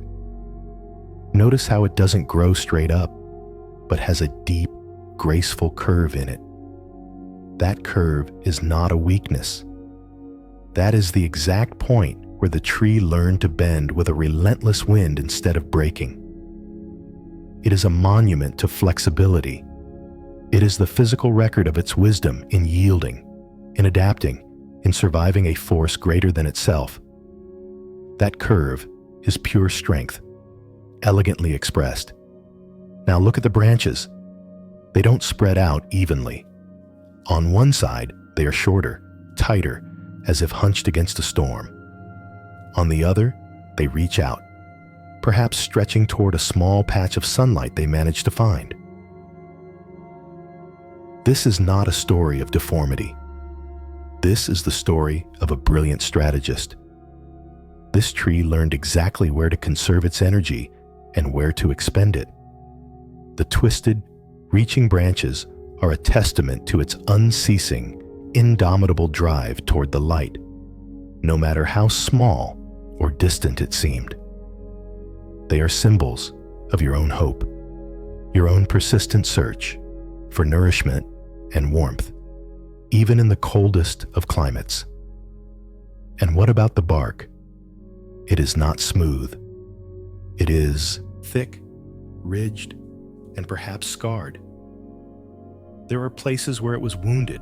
Notice how it doesn't grow straight up, but has a deep, graceful curve in it. That curve is not a weakness. That is the exact point where the tree learned to bend with a relentless wind instead of breaking. It is a monument to flexibility. It is the physical record of its wisdom in yielding, in adapting, in surviving a force greater than itself. That curve is pure strength, elegantly expressed. Now look at the branches. They don't spread out evenly. On one side, they are shorter, tighter, as if hunched against a storm. On the other, they reach out, perhaps stretching toward a small patch of sunlight they manage to find. This is not a story of deformity. This is the story of a brilliant strategist. This tree learned exactly where to conserve its energy and where to expend it. The twisted, reaching branches are a testament to its unceasing, indomitable drive toward the light, no matter how small or distant it seemed. They are symbols of your own hope, your own persistent search for nourishment and warmth, even in the coldest of climates. And what about the bark? It is not smooth. It is thick, ridged, and perhaps scarred. There are places where it was wounded,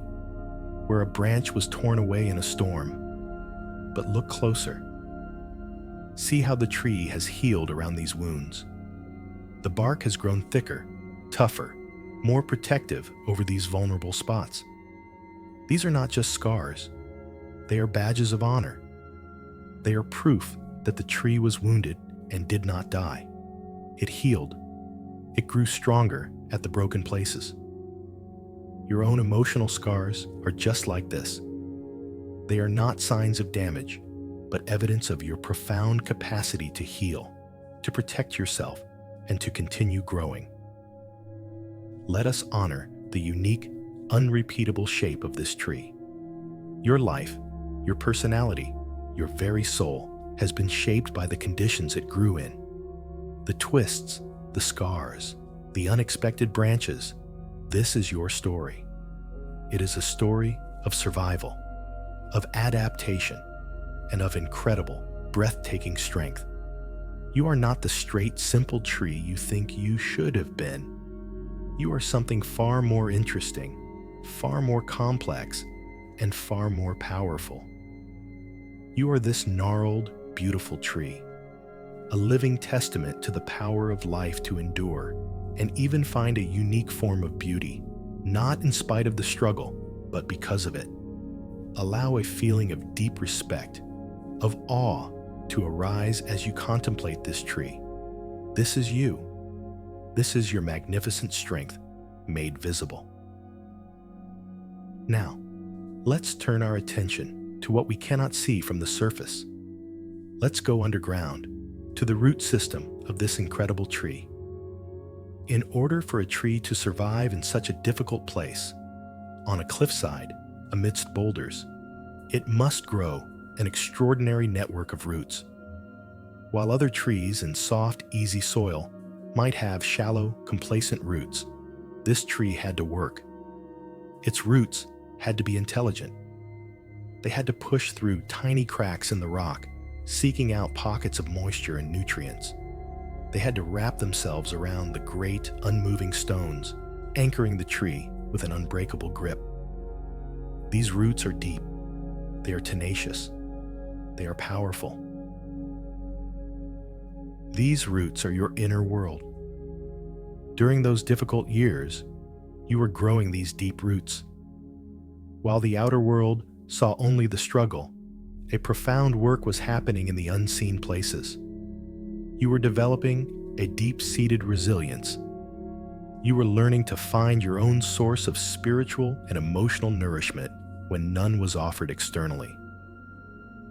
where a branch was torn away in a storm. But look closer. See how the tree has healed around these wounds. The bark has grown thicker, tougher, more protective over these vulnerable spots. These are not just scars. They are badges of honor. They are proof that the tree was wounded and did not die. It healed. It grew stronger at the broken places. Your own emotional scars are just like this. They are not signs of damage, but evidence of your profound capacity to heal, to protect yourself, and to continue growing. Let us honor the unique, unrepeatable shape of this tree. Your life, your personality, your very soul has been shaped by the conditions it grew in. The twists, the scars, the unexpected branches. This is your story. It is a story of survival, of adaptation, and of incredible, breathtaking strength. You are not the straight, simple tree you think you should have been. You are something far more interesting, far more complex, and far more powerful. You are this gnarled, beautiful tree, a living testament to the power of life to endure and even find a unique form of beauty, not in spite of the struggle, but because of it. Allow a feeling of deep respect, of awe, to arise as you contemplate this tree. This is you. This is your magnificent strength made visible. Now, let's turn our attention to what we cannot see from the surface. Let's go underground to the root system of this incredible tree. In order for a tree to survive in such a difficult place, on a cliffside, amidst boulders, it must grow an extraordinary network of roots. While other trees in soft, easy soil might have shallow, complacent roots, this tree had to work. Its roots had to be intelligent. They had to push through tiny cracks in the rock, seeking out pockets of moisture and nutrients. They had to wrap themselves around the great, unmoving stones, anchoring the tree with an unbreakable grip. These roots are deep. They are tenacious. They are powerful. These roots are your inner world. During those difficult years, you were growing these deep roots. While the outer world saw only the struggle, a profound work was happening in the unseen places. You were developing a deep-seated resilience. You were learning to find your own source of spiritual and emotional nourishment when none was offered externally.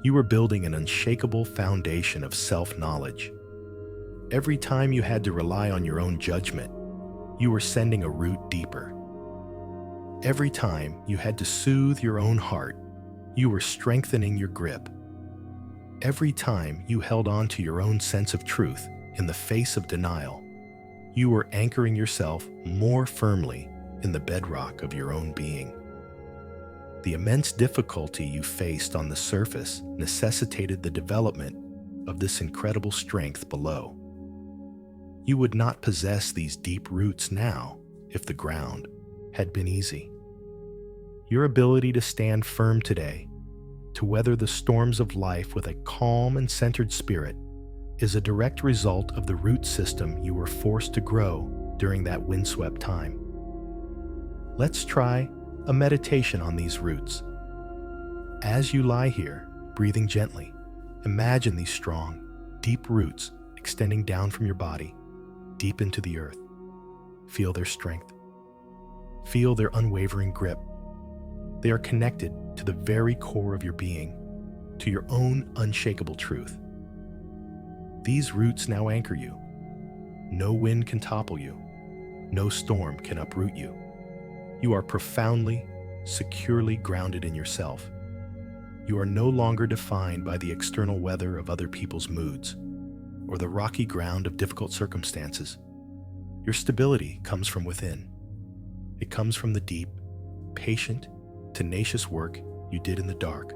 You were building an unshakable foundation of self-knowledge. Every time you had to rely on your own judgment, you were sending a root deeper. Every time you had to soothe your own heart, you were strengthening your grip. Every time you held on to your own sense of truth in the face of denial, you were anchoring yourself more firmly in the bedrock of your own being. The immense difficulty you faced on the surface necessitated the development of this incredible strength below. You would not possess these deep roots now if the ground had been easy. Your ability to stand firm today, to weather the storms of life with a calm and centered spirit, is a direct result of the root system you were forced to grow during that windswept time. Let's try a meditation on these roots. As you lie here, breathing gently, imagine these strong, deep roots extending down from your body, deep into the earth. Feel their strength. Feel their unwavering grip. They are connected to the very core of your being, to your own unshakable truth. These roots now anchor you. No wind can topple you. No storm can uproot you. You are profoundly, securely grounded in yourself. You are no longer defined by the external weather of other people's moods or the rocky ground of difficult circumstances. Your stability comes from within. It comes from the deep, patient, tenacious work you did in the dark,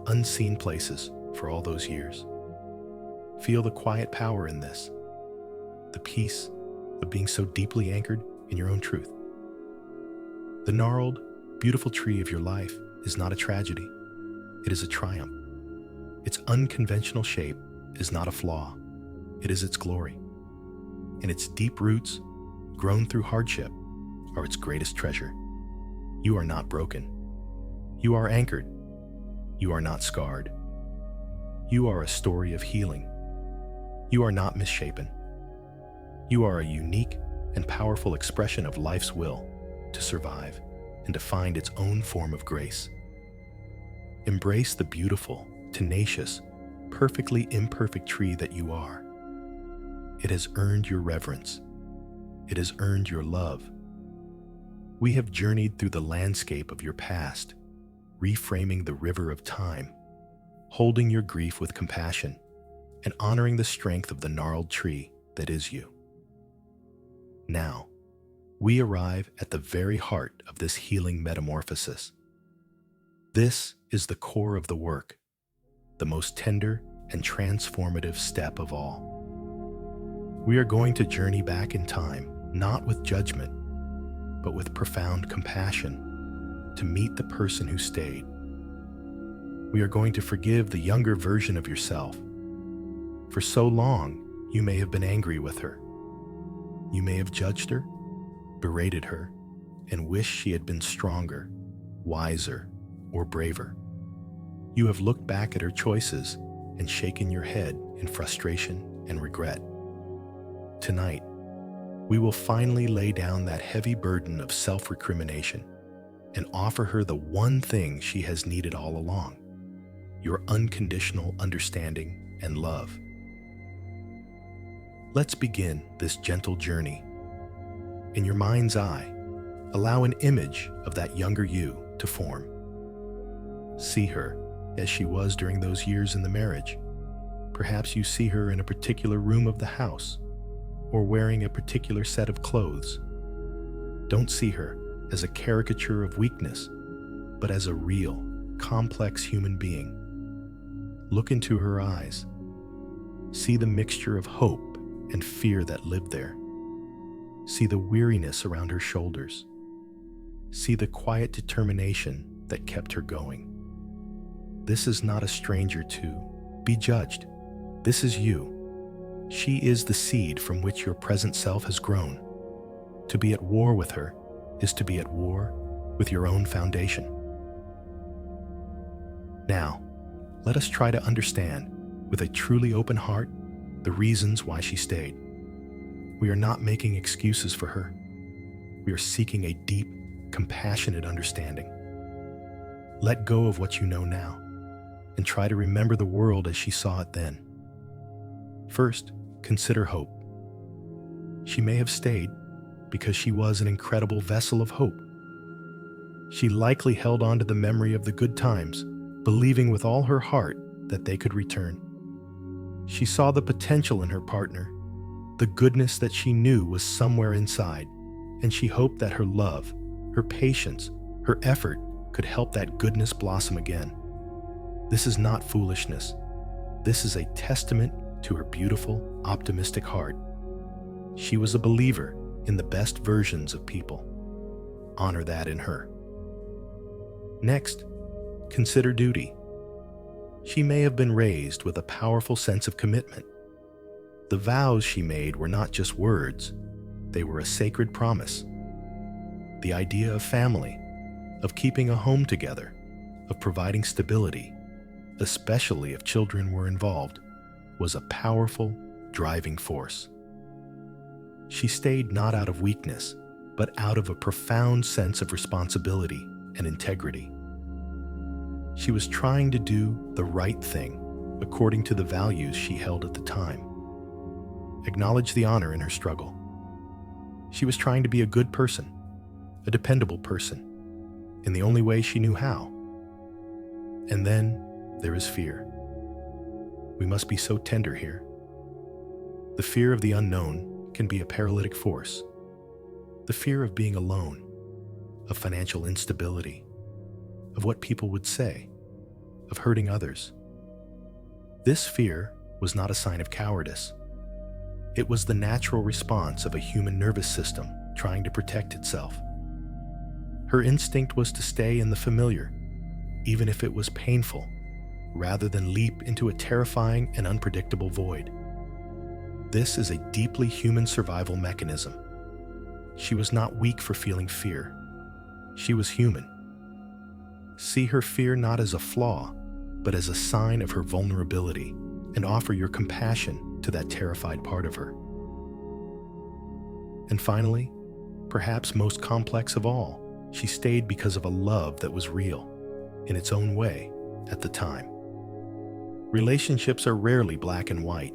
unseen places for all those years. Feel the quiet power in this, the peace of being so deeply anchored in your own truth. The gnarled, beautiful tree of your life is not a tragedy. It is a triumph. Its unconventional shape is not a flaw. It is its glory. And its deep roots, grown through hardship, are its greatest treasure. You are not broken. You are anchored. You are not scarred. You are a story of healing. You are not misshapen. You are a unique and powerful expression of life's will to survive and to find its own form of grace. Embrace the beautiful, tenacious, perfectly imperfect tree that you are. It has earned your reverence. It has earned your love. We have journeyed through the landscape of your past, reframing the river of time, holding your grief with compassion, and honoring the strength of the gnarled tree that is you. Now, we arrive at the very heart of this healing metamorphosis. This is the core of the work, the most tender and transformative step of all. We are going to journey back in time, not with judgment, but with profound compassion, to meet the person who stayed. We are going to forgive the younger version of yourself. For so long, you may have been angry with her. You may have judged her, berated her, and wished she had been stronger, wiser, or braver. You have looked back at her choices and shaken your head in frustration and regret. Tonight, we will finally lay down that heavy burden of self-recrimination and offer her the one thing she has needed all along: your unconditional understanding and love. Let's begin this gentle journey. In your mind's eye, allow an image of that younger you to form. See her as she was during those years in the marriage. Perhaps you see her in a particular room of the house, or wearing a particular set of clothes. Don't see her as a caricature of weakness, but as a real, complex human being. Look into her eyes. See the mixture of hope and fear that lived there. See the weariness around her shoulders. See the quiet determination that kept her going. This is not a stranger to be judged. This is you. She is the seed from which your present self has grown. To be at war with her is to be at war with your own foundation. Now, let us try to understand, with a truly open heart, the reasons why she stayed. We are not making excuses for her. We are seeking a deep, compassionate understanding. Let go of what you know now, and try to remember the world as she saw it then. First, consider hope. She may have stayed because she was an incredible vessel of hope. She likely held on to the memory of the good times, believing with all her heart that they could return. She saw the potential in her partner, the goodness that she knew was somewhere inside, and she hoped that her love, her patience, her effort could help that goodness blossom again. This is not foolishness. This is a testament to her beautiful, optimistic heart. She was a believer in the best versions of people. Honor that in her. Next, consider duty. She may have been raised with a powerful sense of commitment. The vows she made were not just words, they were a sacred promise. The idea of family, of keeping a home together, of providing stability, especially if children were involved, was a powerful, driving force. She stayed not out of weakness, but out of a profound sense of responsibility and integrity. She was trying to do the right thing according to the values she held at the time. Acknowledge the honor in her struggle. She was trying to be a good person, a dependable person, in the only way she knew how. And then there is fear. We must be so tender here. The fear of the unknown can be a paralytic force. The fear of being alone, of financial instability, of what people would say, of hurting others. This fear was not a sign of cowardice. It was the natural response of a human nervous system trying to protect itself. Her instinct was to stay in the familiar, even if it was painful, rather than leap into a terrifying and unpredictable void. This is a deeply human survival mechanism. She was not weak for feeling fear. She was human. See her fear not as a flaw, but as a sign of her vulnerability, and offer your compassion to that terrified part of her. And finally, perhaps most complex of all, she stayed because of a love that was real, in its own way, at the time. Relationships are rarely black and white.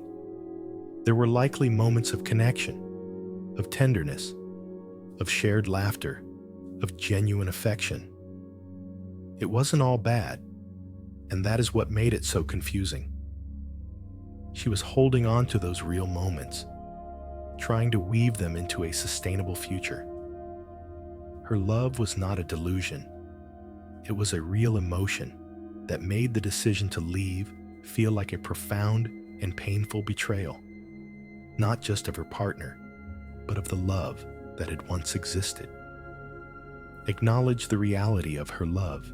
There were likely moments of connection, of tenderness, of shared laughter, of genuine affection. It wasn't all bad, and that is what made it so confusing. She was holding on to those real moments, trying to weave them into a sustainable future. Her love was not a delusion. It was a real emotion that made the decision to leave feel like a profound and painful betrayal, not just of her partner, but of the love that had once existed. Acknowledge the reality of her love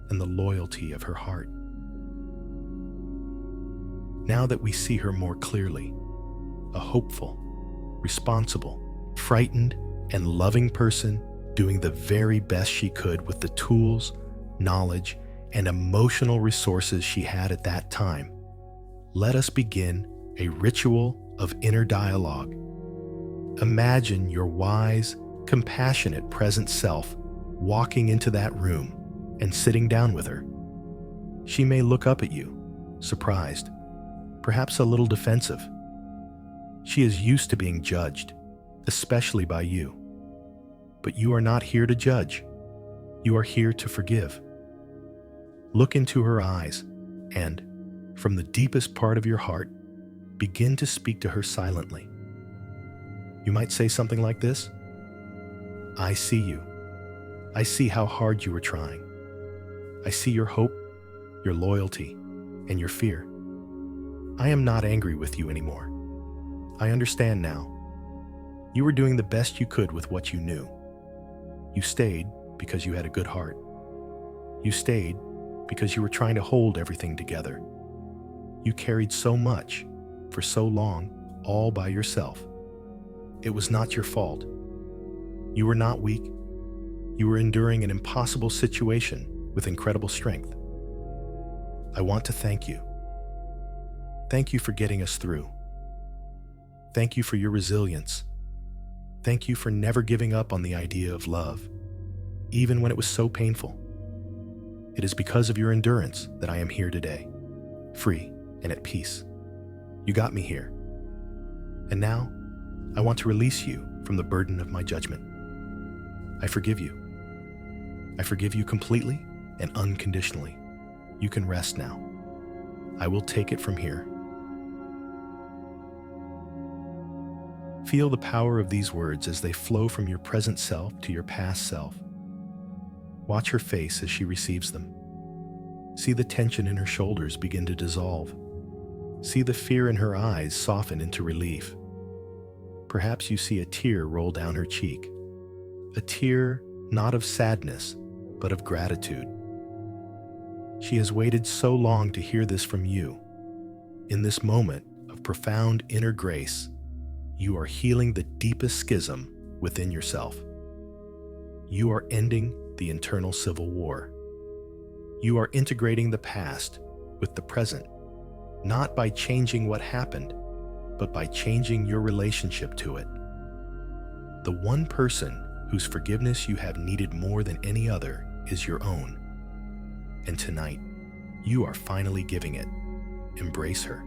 and the loyalty of her heart. Now that we see her more clearly, a hopeful, responsible, frightened, and loving person doing the very best she could with the tools, knowledge, and emotional resources she had at that time, let us begin a ritual of inner dialogue. Imagine your wise, compassionate present self walking into that room and sitting down with her. She may look up at you, surprised, perhaps a little defensive. She is used to being judged, especially by you. But you are not here to judge. You are here to forgive. Look into her eyes and, from the deepest part of your heart, begin to speak to her silently. You might say something like this: I see you. I see how hard you were trying. I see your hope, your loyalty, and your fear. I am not angry with you anymore. I understand now. You were doing the best you could with what you knew. You stayed because you had a good heart. You stayed because you were trying to hold everything together. You carried so much for so long all by yourself. It was not your fault. You were not weak. You were enduring an impossible situation with incredible strength. I want to thank you. Thank you for getting us through. Thank you for your resilience. Thank you for never giving up on the idea of love, even when it was so painful. It is because of your endurance that I am here today, free and at peace. You got me here. And now, I want to release you from the burden of my judgment. I forgive you. I forgive you completely and unconditionally. You can rest now. I will take it from here. Feel the power of these words as they flow from your present self to your past self. Watch her face as she receives them. See the tension in her shoulders begin to dissolve. See the fear in her eyes soften into relief. Perhaps you see a tear roll down her cheek. A tear not of sadness, but of gratitude. She has waited so long to hear this from you. In this moment of profound inner grace, you are healing the deepest schism within yourself. You are ending the internal civil war. You are integrating the past with the present, not by changing what happened, but by changing your relationship to it. The one person whose forgiveness you have needed more than any other is your own. And tonight, you are finally giving it. Embrace her.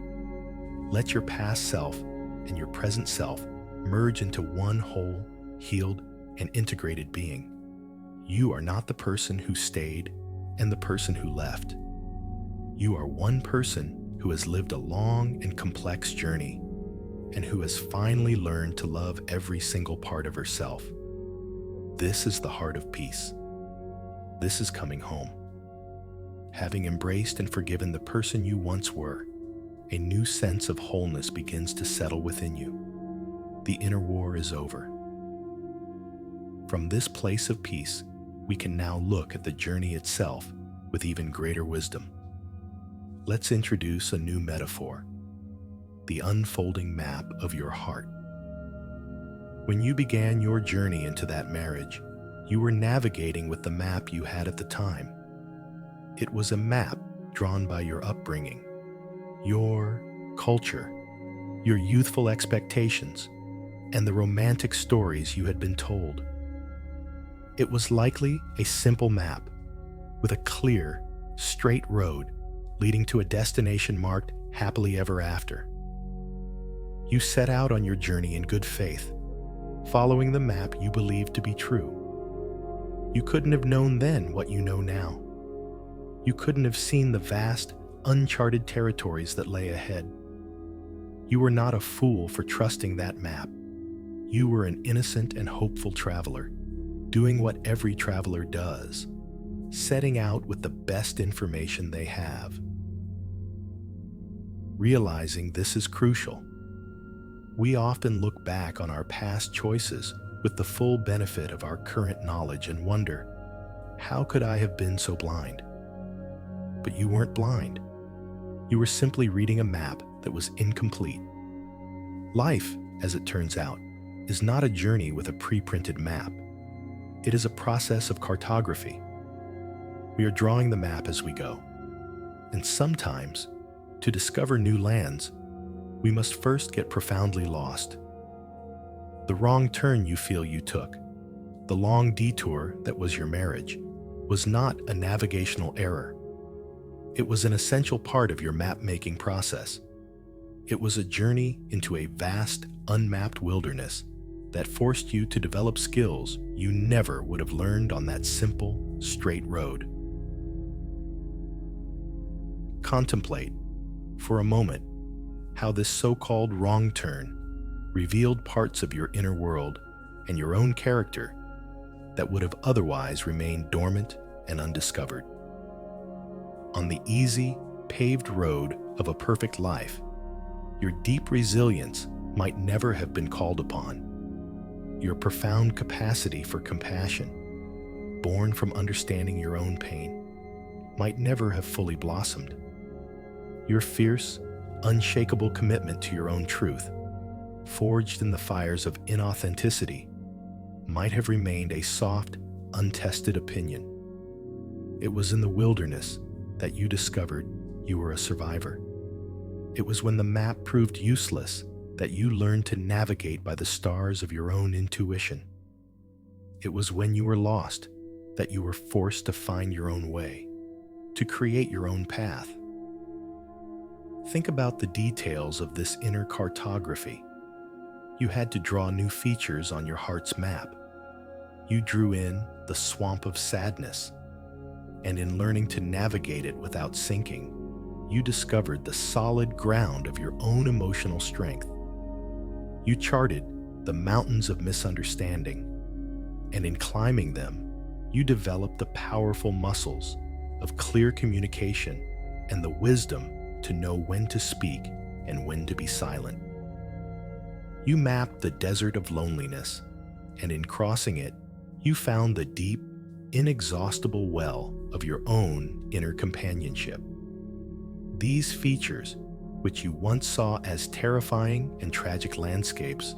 Let your past self and your present self merge into one whole, healed, and integrated being. You are not the person who stayed and the person who left. You are one person who has lived a long and complex journey and who has finally learned to love every single part of herself. This is the heart of peace. This is coming home. Having embraced and forgiven the person you once were, a new sense of wholeness begins to settle within you. The inner war is over. From this place of peace, we can now look at the journey itself with even greater wisdom. Let's introduce a new metaphor, the unfolding map of your heart. When you began your journey into that marriage, you were navigating with the map you had at the time. It was a map drawn by your upbringing, your culture, your youthful expectations, and the romantic stories you had been told. It was likely a simple map with a clear, straight road leading to a destination marked happily ever after. You set out on your journey in good faith, following the map you believed to be true. You couldn't have known then what you know now. You couldn't have seen the vast, uncharted territories that lay ahead. You were not a fool for trusting that map. You were an innocent and hopeful traveler, doing what every traveler does, setting out with the best information they have. realizing this is crucial. We often look back on our past choices with the full benefit of our current knowledge and wonder, how could I have been so blind? But you weren't blind. You were simply reading a map that was incomplete. Life, as it turns out, is not a journey with a pre-printed map. It is a process of cartography. We are drawing the map as we go. And sometimes, to discover new lands, we must first get profoundly lost. The wrong turn you feel you took, the long detour that was your marriage, was not a navigational error. It was an essential part of your map-making process. It was a journey into a vast, unmapped wilderness that forced you to develop skills you never would have learned on that simple, straight road. Contemplate, for a moment, how this so-called wrong turn revealed parts of your inner world and your own character that would have otherwise remained dormant and undiscovered. On the easy, paved road of a perfect life, your deep resilience might never have been called upon. Your profound capacity for compassion, born from understanding your own pain, might never have fully blossomed. Your fierce, unshakable commitment to your own truth, forged in the fires of inauthenticity, might have remained a soft, untested opinion. It was in the wilderness that you discovered you were a survivor. It was when the map proved useless that you learned to navigate by the stars of your own intuition. It was when you were lost that you were forced to find your own way, to create your own path. Think about the details of this inner cartography. You had to draw new features on your heart's map. You drew in the swamp of sadness, and in learning to navigate it without sinking, you discovered the solid ground of your own emotional strength. You charted the mountains of misunderstanding, and in climbing them, you developed the powerful muscles of clear communication and the wisdom to know when to speak and when to be silent. You mapped the desert of loneliness, and in crossing it, you found the deep, inexhaustible well of your own inner companionship. These features, which you once saw as terrifying and tragic landscapes,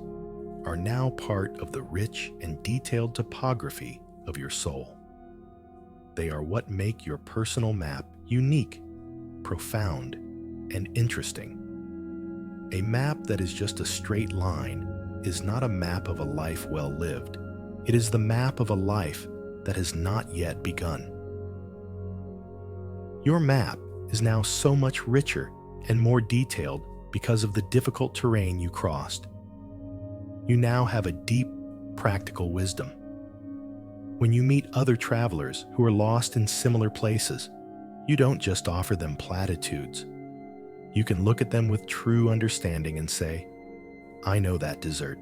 are now part of the rich and detailed topography of your soul. They are what make your personal map unique, profound, and interesting. A map that is just a straight line is not a map of a life well lived. It is the map of a life that has not yet begun. Your map is now so much richer and more detailed because of the difficult terrain you crossed. You now have a deep, practical wisdom. When you meet other travelers who are lost in similar places, you don't just offer them platitudes. You can look at them with true understanding and say, I know that desert.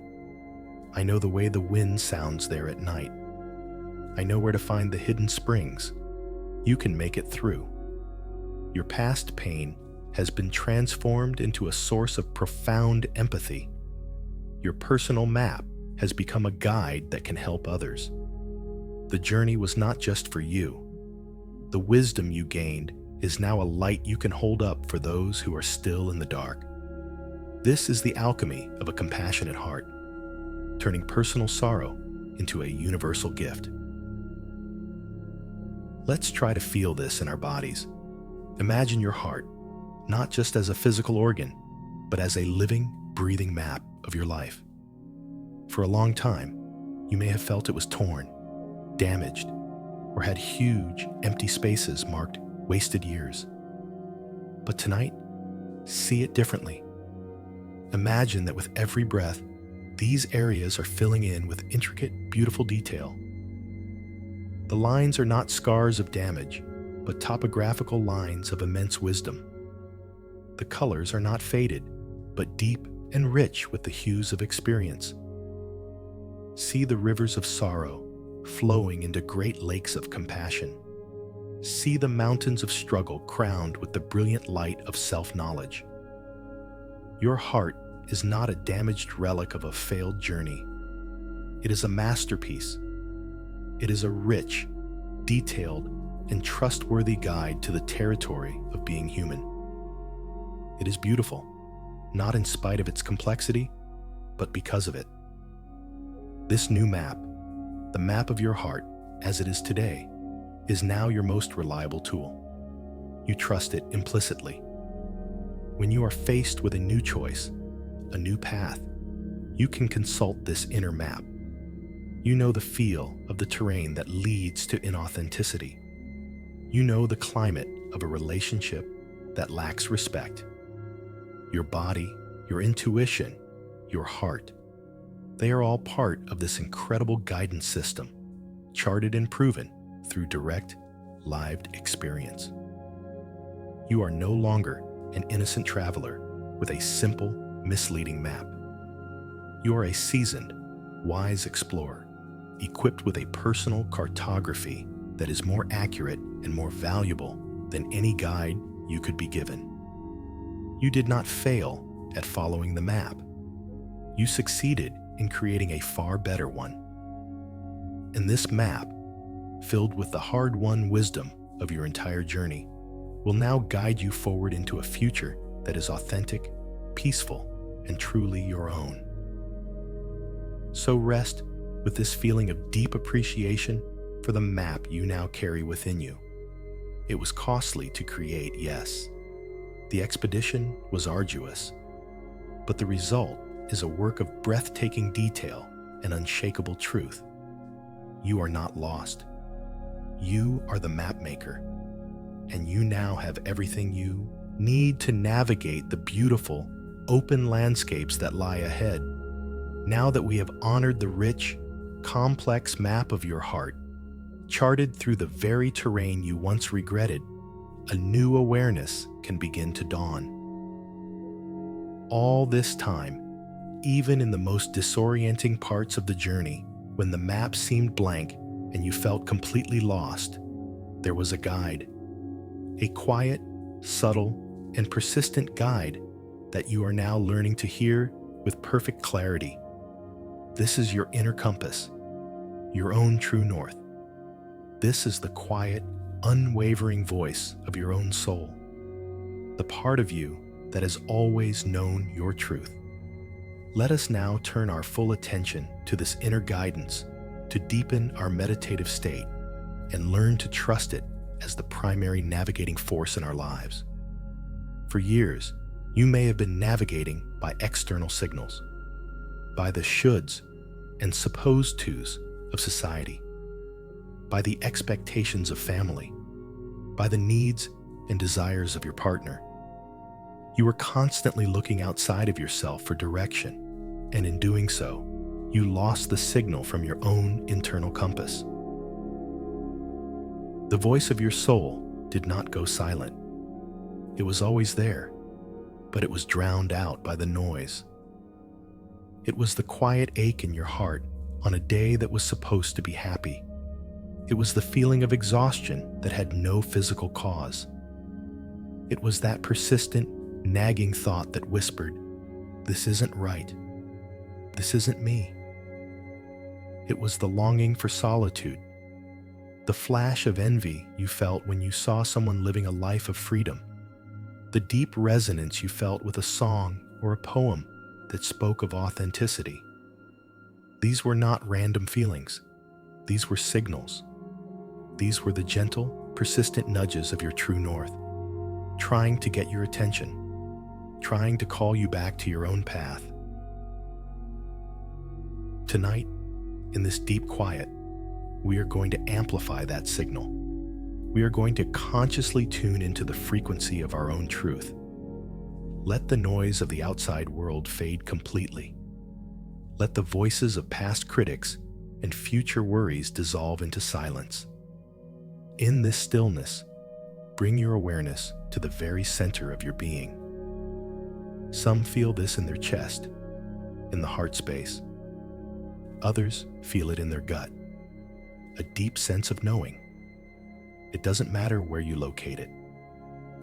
I know the way the wind sounds there at night. I know where to find the hidden springs. You can make it through. Your past pain has been transformed into a source of profound empathy. Your personal map has become a guide that can help others. The journey was not just for you. The wisdom you gained is now a light you can hold up for those who are still in the dark. This is the alchemy of a compassionate heart, turning personal sorrow into a universal gift. Let's try to feel this in our bodies. Imagine your heart, not just as a physical organ, but as a living, breathing map of your life. For a long time, you may have felt it was torn, damaged, or had huge, empty spaces marked wasted years. But tonight, see it differently. Imagine that with every breath, these areas are filling in with intricate, beautiful detail. The lines are not scars of damage, but topographical lines of immense wisdom. The colors are not faded, but deep and rich with the hues of experience. See the rivers of sorrow flowing into great lakes of compassion. See the mountains of struggle crowned with the brilliant light of self-knowledge. Your heart is not a damaged relic of a failed journey. It is a masterpiece. It is a rich, detailed, and trustworthy guide to the territory of being human. It is beautiful, not in spite of its complexity, but because of it. This new map, the map of your heart as it is today, is now your most reliable tool. You trust it implicitly. When you are faced with a new choice, a new path, you can consult this inner map. You know the feel of the terrain that leads to inauthenticity. You know the climate of a relationship that lacks respect. Your body, your intuition, your heart, they are all part of this incredible guidance system, charted and proven through direct, lived experience. You are no longer an innocent traveler with a simple, misleading map. You are a seasoned, wise explorer, equipped with a personal cartography that is more accurate and more valuable than any guide you could be given. You did not fail at following the map. You succeeded in creating a far better one. And this map, filled with the hard-won wisdom of your entire journey, will now guide you forward into a future that is authentic, peaceful, and truly your own. So rest with this feeling of deep appreciation for the map you now carry within you. It was costly to create, yes. The expedition was arduous, but the result is a work of breathtaking detail and unshakable truth. You are not lost. You are the map maker, and you now have everything you need to navigate the beautiful, open landscapes that lie ahead. Now that we have honored the rich, complex map of your heart, charted through the very terrain you once regretted, a new awareness can begin to dawn. All this time, even in the most disorienting parts of the journey, when the map seemed blank and you felt completely lost, there was a guide. A quiet, subtle, and persistent guide that you are now learning to hear with perfect clarity. This is your inner compass, your own true north. This is the quiet, unwavering voice of your own soul, the part of you that has always known your truth. Let us now turn our full attention to this inner guidance to deepen our meditative state and learn to trust it as the primary navigating force in our lives. For years, you may have been navigating by external signals, by the shoulds and supposed tos of society, by the expectations of family, by the needs and desires of your partner. You were constantly looking outside of yourself for direction, and in doing so, you lost the signal from your own internal compass. The voice of your soul did not go silent. It was always there, but it was drowned out by the noise. It was the quiet ache in your heart on a day that was supposed to be happy. It was the feeling of exhaustion that had no physical cause. It was that persistent, nagging thought that whispered, "This isn't right. This isn't me." It was the longing for solitude, the flash of envy you felt when you saw someone living a life of freedom, the deep resonance you felt with a song or a poem that spoke of authenticity. These were not random feelings. These were signals. These were the gentle, persistent nudges of your true north, trying to get your attention, trying to call you back to your own path. Tonight, in this deep quiet, we are going to amplify that signal. We are going to consciously tune into the frequency of our own truth. Let the noise of the outside world fade completely. Let the voices of past critics and future worries dissolve into silence. In this stillness, bring your awareness to the very center of your being. Some feel this in their chest, in the heart space. Others feel it in their gut, a deep sense of knowing. It doesn't matter where you locate it.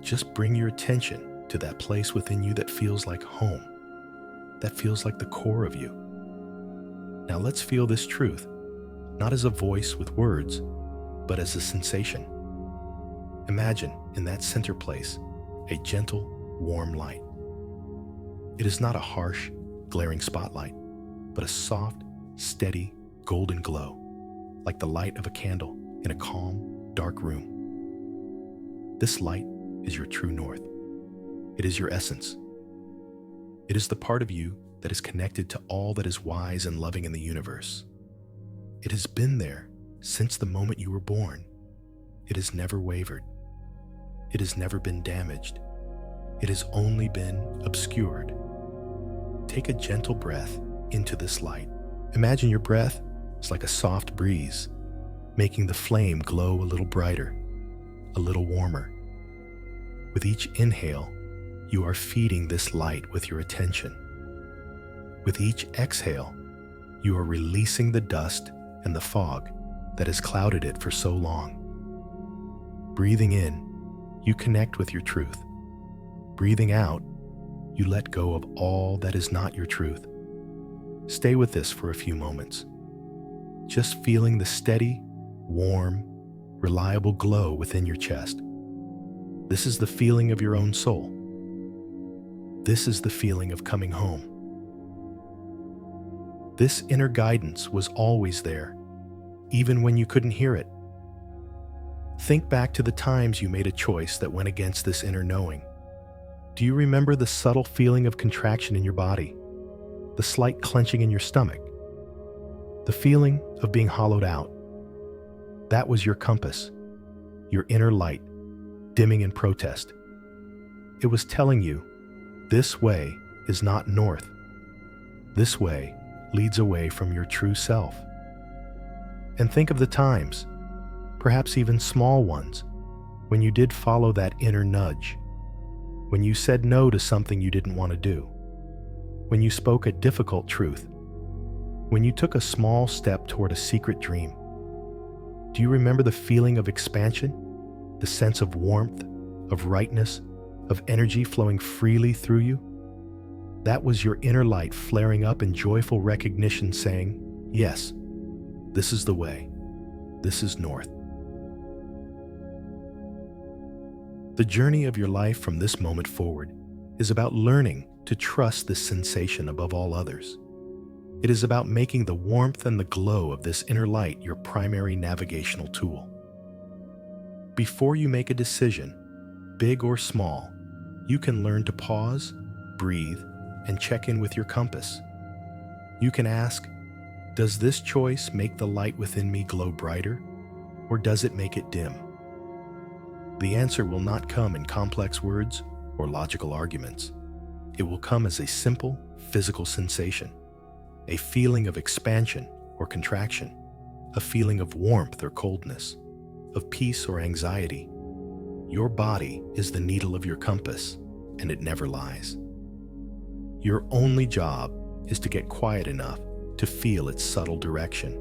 Just bring your attention to to that place within you that feels like home, that feels like the core of you. Now let's feel this truth, not as a voice with words, but as a sensation. Imagine in that center place a gentle, warm light. It is not a harsh, glaring spotlight, but a soft, steady, golden glow, like the light of a candle in a calm, dark room. This light is your true north. It is your essence. It is the part of you that is connected to all that is wise and loving in the universe. It has been there since the moment you were born. It has never wavered. It has never been damaged. It has only been obscured. Take a gentle breath into this light. Imagine your breath is like a soft breeze, making the flame glow a little brighter, a little warmer. With each inhale, you are feeding this light with your attention. With each exhale, you are releasing the dust and the fog that has clouded it for so long. Breathing in, you connect with your truth. Breathing out, you let go of all that is not your truth. Stay with this for a few moments, just feeling the steady, warm, reliable glow within your chest. This is the feeling of your own soul. This is the feeling of coming home. This inner guidance was always there, even when you couldn't hear it. Think back to the times you made a choice that went against this inner knowing. Do you remember the subtle feeling of contraction in your body, the slight clenching in your stomach, the feeling of being hollowed out? That was your compass, your inner light, dimming in protest. It was telling you, this way is not north. This way leads away from your true self. And think of the times, perhaps even small ones, when you did follow that inner nudge, when you said no to something you didn't want to do, when you spoke a difficult truth, when you took a small step toward a secret dream. Do you remember the feeling of expansion, the sense of warmth, of rightness, of energy flowing freely through you? That was your inner light flaring up in joyful recognition saying, yes, this is the way. This is north. The journey of your life from this moment forward is about learning to trust this sensation above all others. It is about making the warmth and the glow of this inner light your primary navigational tool. Before you make a decision, big or small, you can learn to pause, breathe, and check in with your compass. You can ask, does this choice make the light within me glow brighter, or does it make it dim? The answer will not come in complex words or logical arguments. It will come as a simple physical sensation, a feeling of expansion or contraction, a feeling of warmth or coldness, of peace or anxiety. Your body is the needle of your compass, and it never lies. Your only job is to get quiet enough to feel its subtle direction.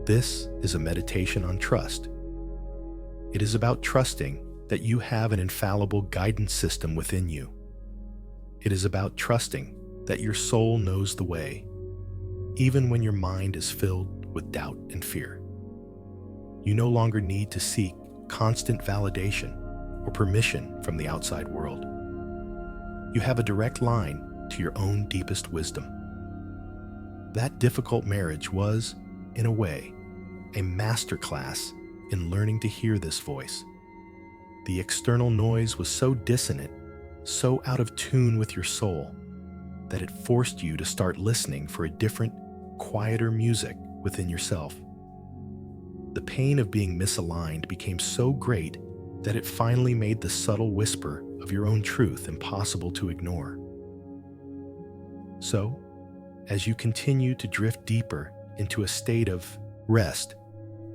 This is a meditation on trust. It is about trusting that you have an infallible guidance system within you. It is about trusting that your soul knows the way, even when your mind is filled with doubt and fear. You no longer need to seek constant validation or permission from the outside world. You have a direct line to your own deepest wisdom. That difficult marriage was, in a way, a masterclass in learning to hear this voice. The external noise was so dissonant, so out of tune with your soul, that it forced you to start listening for a different, quieter music within yourself. The pain of being misaligned became so great that it finally made the subtle whisper of your own truth impossible to ignore. So, as you continue to drift deeper into a state of rest,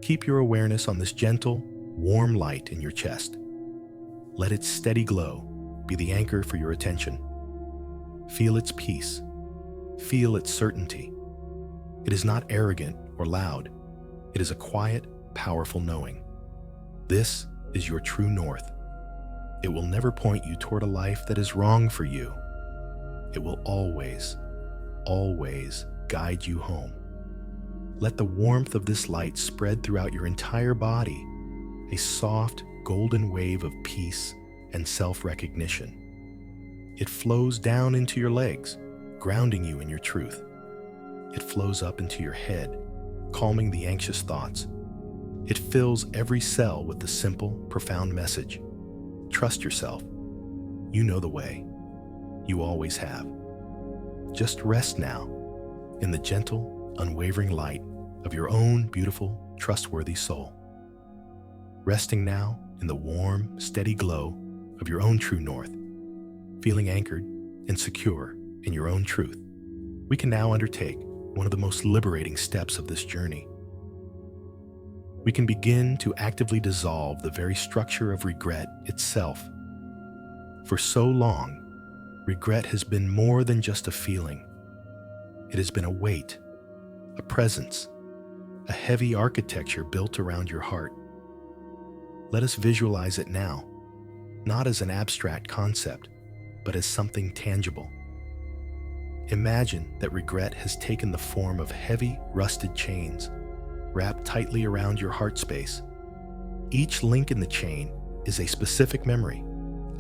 keep your awareness on this gentle, warm light in your chest. Let its steady glow be the anchor for your attention. Feel its peace. Feel its certainty. It is not arrogant or loud. It is a quiet, powerful knowing. This is your true north. It will never point you toward a life that is wrong for you. It will always, always guide you home. Let the warmth of this light spread throughout your entire body, a soft, golden wave of peace and self-recognition. It flows down into your legs, grounding you in your truth. It flows up into your head, calming the anxious thoughts. It fills every cell with the simple, profound message. Trust yourself. You know the way. You always have. Just rest now in the gentle, unwavering light of your own beautiful, trustworthy soul. Resting now in the warm, steady glow of your own true north, feeling anchored and secure in your own truth, we can now undertake one of the most liberating steps of this journey. We can begin to actively dissolve the very structure of regret itself. For so long, regret has been more than just a feeling. It has been a weight, a presence, a heavy architecture built around your heart. Let us visualize it now, not as an abstract concept, but as something tangible. Imagine that regret has taken the form of heavy, rusted chains, wrapped tightly around your heart space. Each link in the chain is a specific memory,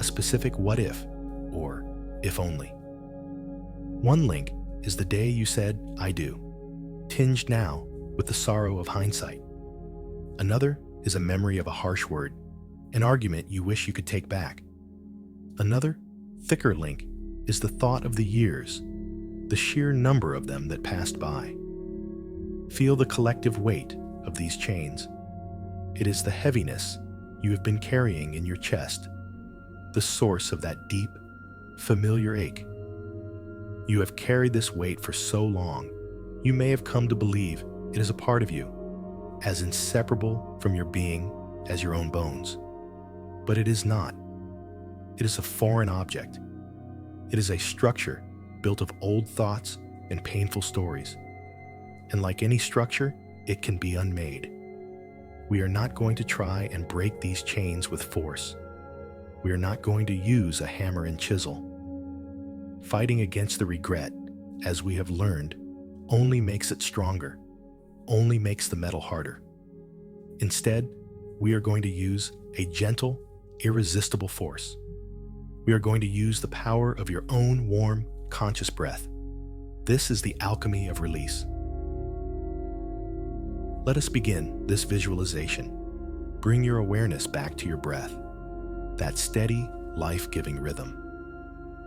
a specific what if, or if only. One link is the day you said, "I do," tinged now with the sorrow of hindsight. Another is a memory of a harsh word, an argument you wish you could take back. Another, thicker link is the thought of the years, the sheer number of them that passed by. Feel the collective weight of these chains. It is the heaviness you have been carrying in your chest, the source of that deep, familiar ache. You have carried this weight for so long, you may have come to believe it is a part of you, as inseparable from your being as your own bones. But it is not. It is a foreign object. It is a structure built of old thoughts and painful stories. And like any structure, it can be unmade. We are not going to try and break these chains with force. We are not going to use a hammer and chisel. Fighting against the regret, as we have learned, only makes it stronger, only makes the metal harder. Instead, we are going to use a gentle, irresistible force. We are going to use the power of your own warm, conscious breath. This is the alchemy of release. Let us begin this visualization. Bring your awareness back to your breath, that steady, life-giving rhythm.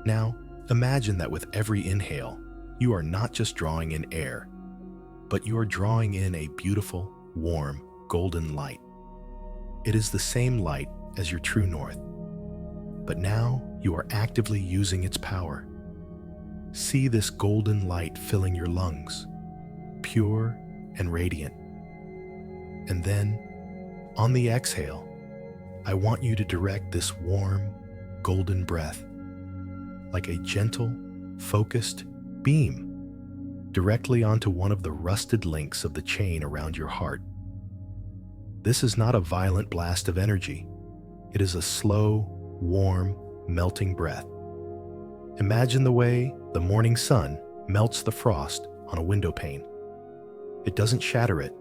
Now, imagine that with every inhale, you are not just drawing in air, but you are drawing in a beautiful, warm, golden light. It is the same light as your true north, but now you are actively using its power. See this golden light filling your lungs, pure and radiant. And then, on the exhale, I want you to direct this warm, golden breath like a gentle, focused beam directly onto one of the rusted links of the chain around your heart. This is not a violent blast of energy. It is a slow, warm, melting breath. Imagine the way the morning sun melts the frost on a window pane. It doesn't shatter it.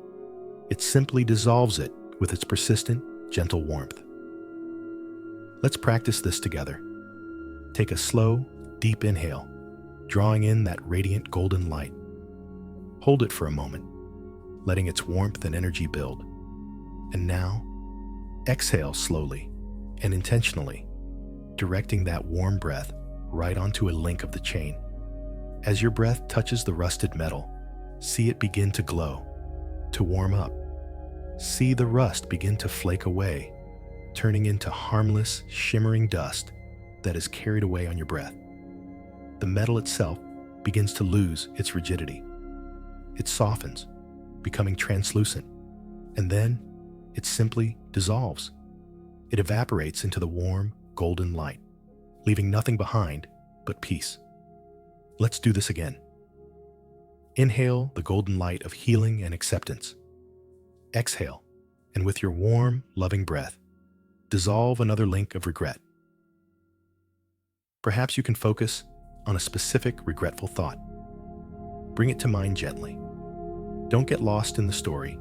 It simply dissolves it with its persistent, gentle warmth. Let's practice this together. Take a slow, deep inhale, drawing in that radiant golden light. Hold it for a moment, letting its warmth and energy build. And now, exhale slowly and intentionally, directing that warm breath right onto a link of the chain. As your breath touches the rusted metal, see it begin to glow, to warm up. See the rust begin to flake away, turning into harmless, shimmering dust that is carried away on your breath. The metal itself begins to lose its rigidity. It softens, becoming translucent, and then it simply dissolves. It evaporates into the warm, golden light, leaving nothing behind but peace. Let's do this again. Inhale the golden light of healing and acceptance. Exhale, and with your warm, loving breath, dissolve another link of regret, Perhaps you can focus on a specific regretful thought. Bring it to mind gently. Don't get lost in the story.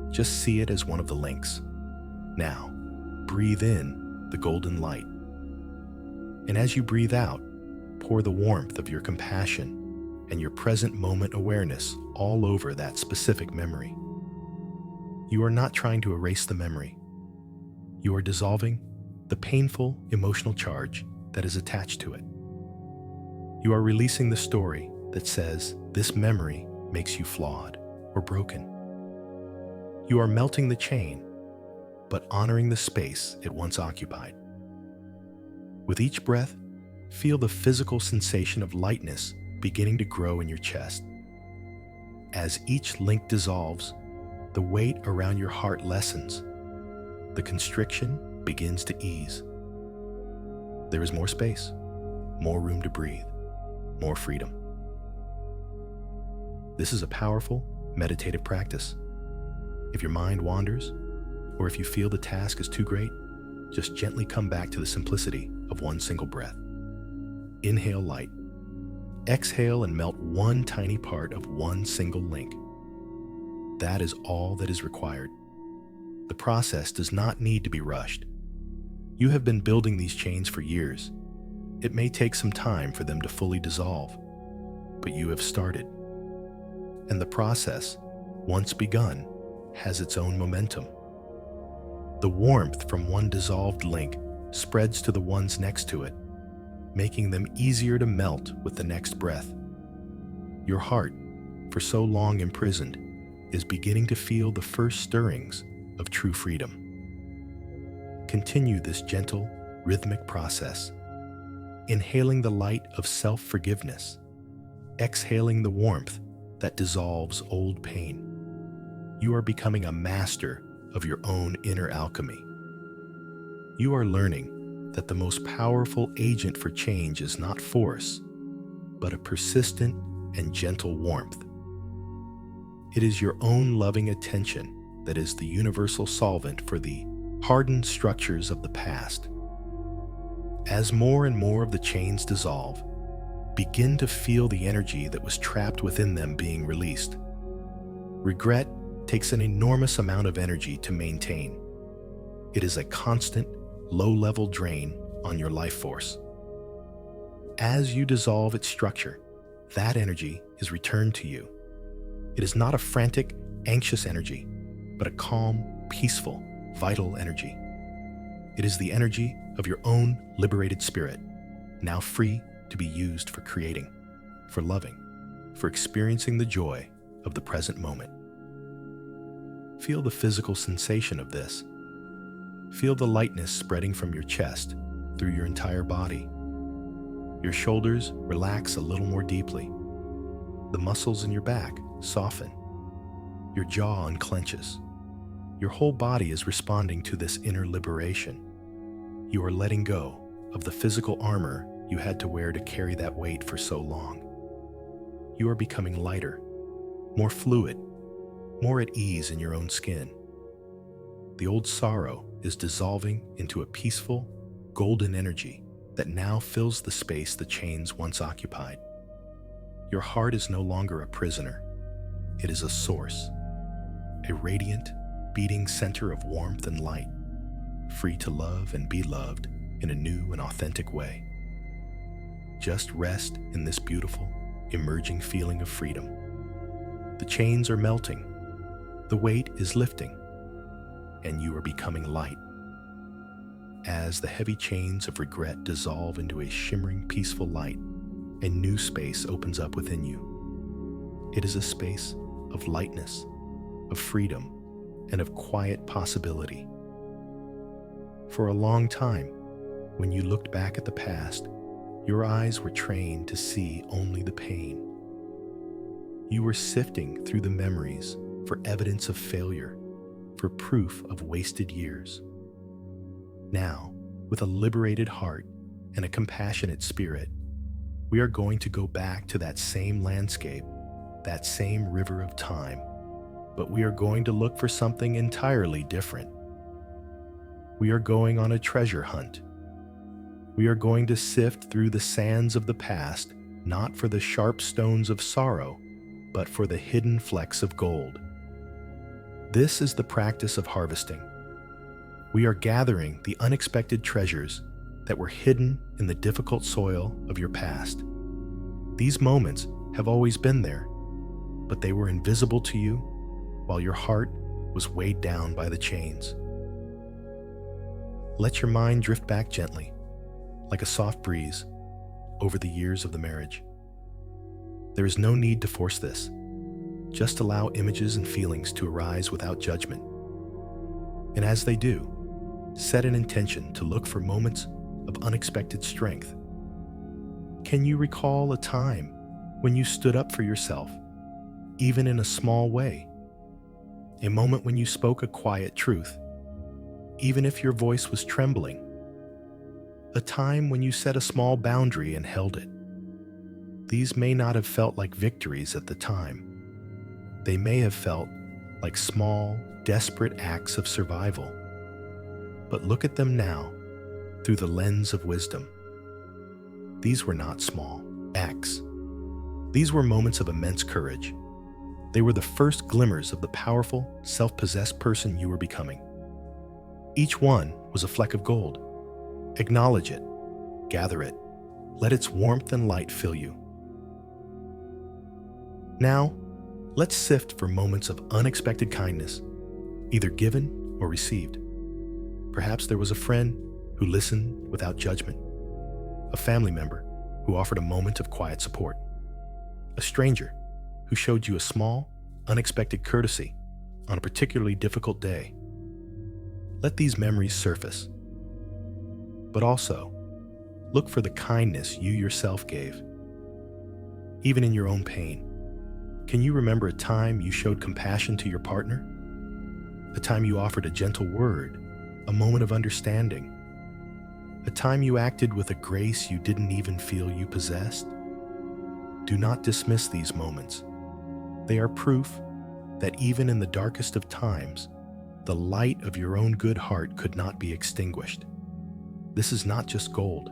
Just see it as one of the links. Now, breathe in the golden light. And as you breathe out, pour the warmth of your compassion and your present moment awareness all over that specific memory. You are not trying to erase the memory. You are dissolving the painful emotional charge that is attached to it. You are releasing the story that says this memory makes you flawed or broken. You are melting the chain, but honoring the space it once occupied. With each breath, feel the physical sensation of lightness beginning to grow in your chest. As each link dissolves, the weight around your heart lessens. The constriction begins to ease. There is more space, more room to breathe, more freedom. This is a powerful, meditative practice. If your mind wanders, or if you feel the task is too great, just gently come back to the simplicity of one single breath. Inhale light. Exhale and melt one tiny part of one single link. That is all that is required. The process does not need to be rushed. You have been building these chains for years. It may take some time for them to fully dissolve, but you have started. And the process, once begun, has its own momentum. The warmth from one dissolved link spreads to the ones next to it, making them easier to melt with the next breath. Your heart, for so long imprisoned, is beginning to feel the first stirrings of true freedom. Continue this gentle, rhythmic process, inhaling the light of self-forgiveness, exhaling the warmth that dissolves old pain. You are becoming a master of your own inner alchemy. You are learning that the most powerful agent for change is not force, but a persistent and gentle warmth. It is your own loving attention that is the universal solvent for the hardened structures of the past. As more and more of the chains dissolve, begin to feel the energy that was trapped within them being released. Regret takes an enormous amount of energy to maintain. It is a constant, low-level drain on your life force. As you dissolve its structure, that energy is returned to you. It is not a frantic, anxious energy, but a calm, peaceful, vital energy. It is the energy of your own liberated spirit, now free to be used for creating, for loving, for experiencing the joy of the present moment. Feel the physical sensation of this. Feel the lightness spreading from your chest through your entire body. Your shoulders relax a little more deeply. The muscles in your back soften. Your jaw unclenches. Your whole body is responding to this inner liberation. You are letting go of the physical armor you had to wear to carry that weight for so long. You are becoming lighter, more fluid, more at ease in your own skin. The old sorrow is dissolving into a peaceful, golden energy that now fills the space the chains once occupied. Your heart is no longer a prisoner. It is a source, a radiant, beating center of warmth and light, free to love and be loved in a new and authentic way. Just rest in this beautiful, emerging feeling of freedom. The chains are melting, the weight is lifting, and you are becoming light. As the heavy chains of regret dissolve into a shimmering, peaceful light, a new space opens up within you. It is a space of lightness, of freedom, and of quiet possibility. For a long time, when you looked back at the past, your eyes were trained to see only the pain. You were sifting through the memories for evidence of failure, for proof of wasted years. Now, with a liberated heart and a compassionate spirit, we are going to go back to that same landscape, that same river of time, but we are going to look for something entirely different. We are going on a treasure hunt. We are going to sift through the sands of the past, not for the sharp stones of sorrow, but for the hidden flecks of gold. This is the practice of harvesting. We are gathering the unexpected treasures that were hidden in the difficult soil of your past. These moments have always been there, but they were invisible to you while your heart was weighed down by the chains. Let your mind drift back gently, like a soft breeze, over the years of the marriage. There is no need to force this. Just allow images and feelings to arise without judgment. And as they do, set an intention to look for moments of unexpected strength. Can you recall a time when you stood up for yourself, even in a small way? A moment when you spoke a quiet truth, even if your voice was trembling. A time when you set a small boundary and held it. These may not have felt like victories at the time. They may have felt like small, desperate acts of survival. But look at them now through the lens of wisdom. These were not small acts. These were moments of immense courage. They were the first glimmers of the powerful, self-possessed person you were becoming. Each one was a fleck of gold. Acknowledge it, gather it, let its warmth and light fill you. Now, let's sift for moments of unexpected kindness, either given or received. Perhaps there was a friend who listened without judgment, a family member who offered a moment of quiet support, a stranger who showed you a small, unexpected courtesy on a particularly difficult day. Let these memories surface, but also look for the kindness you yourself gave. Even in your own pain, can you remember a time you showed compassion to your partner? A time you offered a gentle word, a moment of understanding? A time you acted with a grace you didn't even feel you possessed? Do not dismiss these moments. They are proof that even in the darkest of times, the light of your own good heart could not be extinguished. This is not just gold.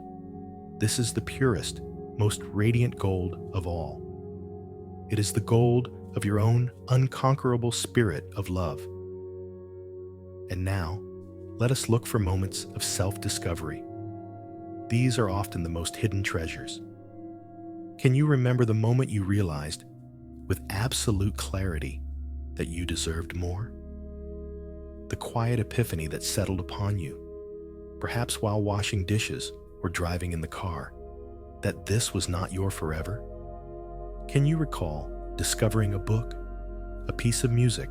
This is the purest, most radiant gold of all. It is the gold of your own unconquerable spirit of love. And now, let us look for moments of self-discovery. These are often the most hidden treasures. Can you remember the moment you realized, with absolute clarity, that you deserved more? The quiet epiphany that settled upon you, perhaps while washing dishes or driving in the car, that this was not your forever? Can you recall discovering a book, a piece of music,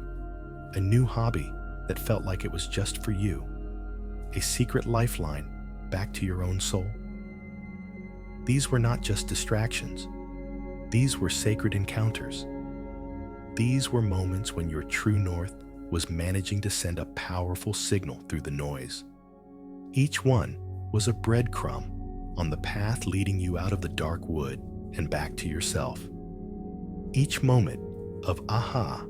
a new hobby that felt like it was just for you, a secret lifeline back to your own soul? These were not just distractions. These were sacred encounters. These were moments when your true north was managing to send a powerful signal through the noise. Each one was a breadcrumb on the path leading you out of the dark wood and back to yourself. Each moment of aha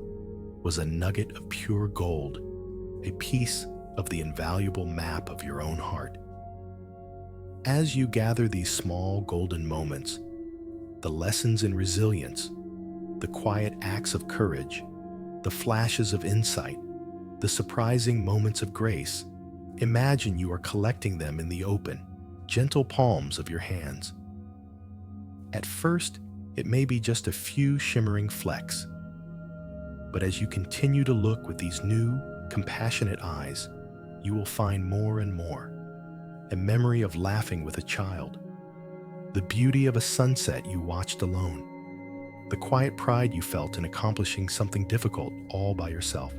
was a nugget of pure gold, a piece of the invaluable map of your own heart. As you gather these small golden moments, the lessons in resilience, the quiet acts of courage, the flashes of insight, the surprising moments of grace, imagine you are collecting them in the open, gentle palms of your hands. At first, it may be just a few shimmering flecks, but as you continue to look with these new, compassionate eyes, you will find more and more. A memory of laughing with a child, the beauty of a sunset you watched alone, the quiet pride you felt in accomplishing something difficult all by yourself.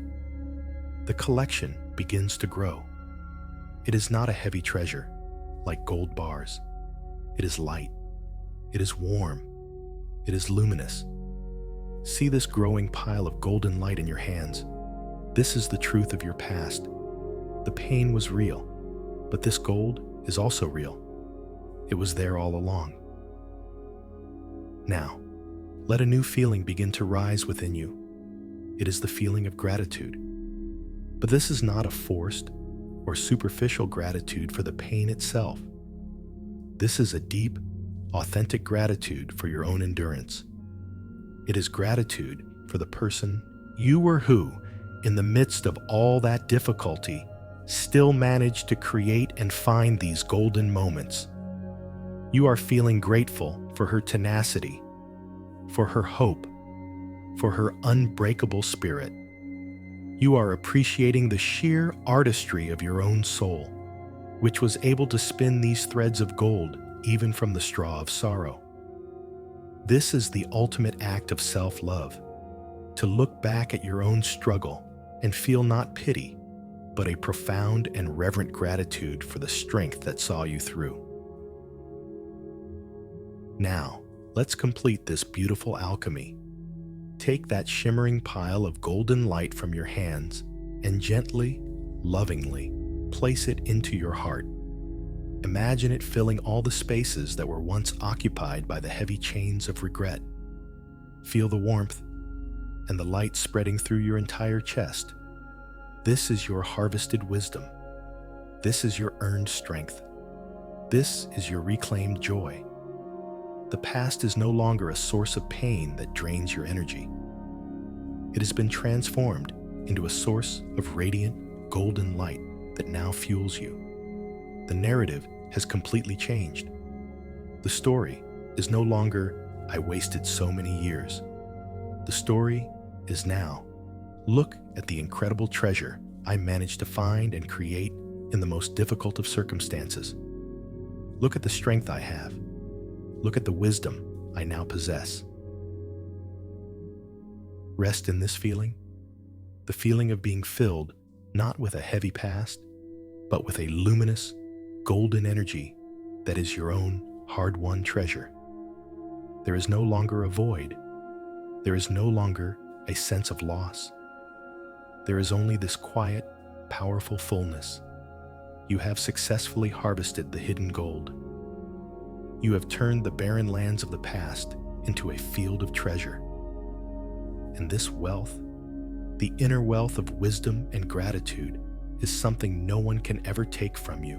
The collection begins to grow. It is not a heavy treasure, like gold bars. It is light. It is warm. It is luminous. See this growing pile of golden light in your hands. This is the truth of your past. The pain was real, but this gold is also real. It was there all along. Now, let a new feeling begin to rise within you. It is the feeling of gratitude. But this is not a forced or superficial gratitude for the pain itself. This is a deep, authentic gratitude for your own endurance. It is gratitude for the person you were who, in the midst of all that difficulty, still managed to create and find these golden moments. You are feeling grateful for her tenacity, for her hope, for her unbreakable spirit. You are appreciating the sheer artistry of your own soul, which was able to spin these threads of gold even from the straw of sorrow. This is the ultimate act of self-love, to look back at your own struggle and feel not pity, but a profound and reverent gratitude for the strength that saw you through. Now, let's complete this beautiful alchemy. Take that shimmering pile of golden light from your hands and gently, lovingly, place it into your heart. Imagine it filling all the spaces that were once occupied by the heavy chains of regret. Feel the warmth and the light spreading through your entire chest. This is your harvested wisdom. This is your earned strength. This is your reclaimed joy. The past is no longer a source of pain that drains your energy. It has been transformed into a source of radiant, golden light that now fuels you. The narrative has completely changed. The story is no longer, "I wasted so many years." The story is now, "Look at the incredible treasure I managed to find and create in the most difficult of circumstances. Look at the strength I have. Look at the wisdom I now possess." Rest in this feeling, the feeling of being filled not with a heavy past, but with a luminous, golden energy that is your own hard-won treasure. There is no longer a void. There is no longer a sense of loss. There is only this quiet, powerful fullness. You have successfully harvested the hidden gold. You have turned the barren lands of the past into a field of treasure. And this wealth, the inner wealth of wisdom and gratitude, is something no one can ever take from you.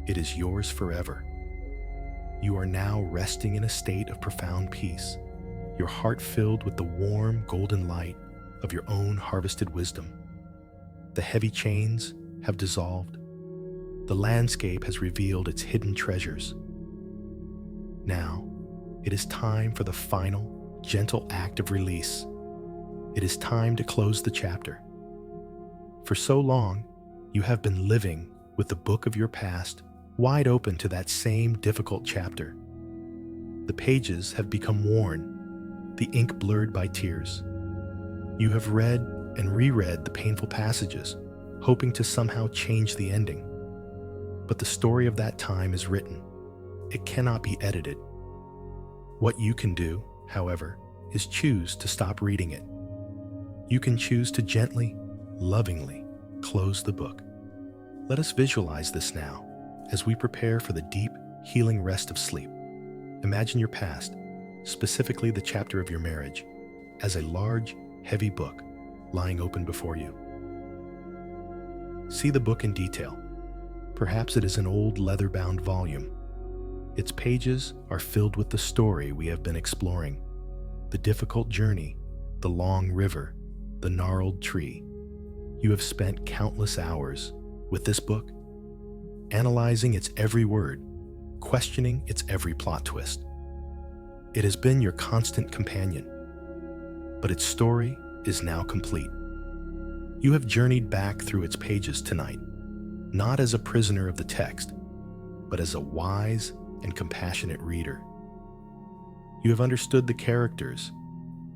It is yours forever. You are now resting in a state of profound peace, your heart filled with the warm, golden light of your own harvested wisdom. The heavy chains have dissolved. The landscape has revealed its hidden treasures. Now, it is time for the final, gentle act of release. It is time to close the chapter. For so long, you have been living with the book of your past wide open to that same difficult chapter. The pages have become worn, the ink blurred by tears. You have read and reread the painful passages, hoping to somehow change the ending. But the story of that time is written. It cannot be edited. What you can do, however, is choose to stop reading it. You can choose to gently, lovingly close the book. Let us visualize this now as we prepare for the deep, healing rest of sleep. Imagine your past, specifically the chapter of your marriage, as a large, heavy book lying open before you. See the book in detail. Perhaps it is an old leather-bound volume. Its pages are filled with the story we have been exploring, the difficult journey, the long river, the gnarled tree. You have spent countless hours with this book, analyzing its every word, questioning its every plot twist. It has been your constant companion, but its story is now complete. You have journeyed back through its pages tonight, not as a prisoner of the text, but as a wise and compassionate reader. You have understood the characters,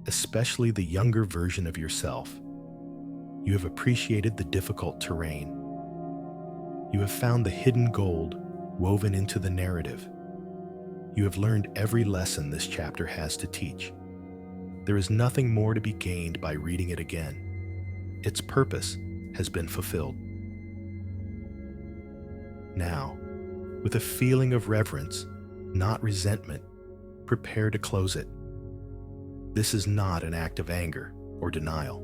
especially the younger version of yourself. You have appreciated the difficult terrain. You have found the hidden gold woven into the narrative. You have learned every lesson this chapter has to teach. There is nothing more to be gained by reading it again. Its purpose has been fulfilled. Now, with a feeling of reverence, not resentment, prepare to close it. This is not an act of anger or denial.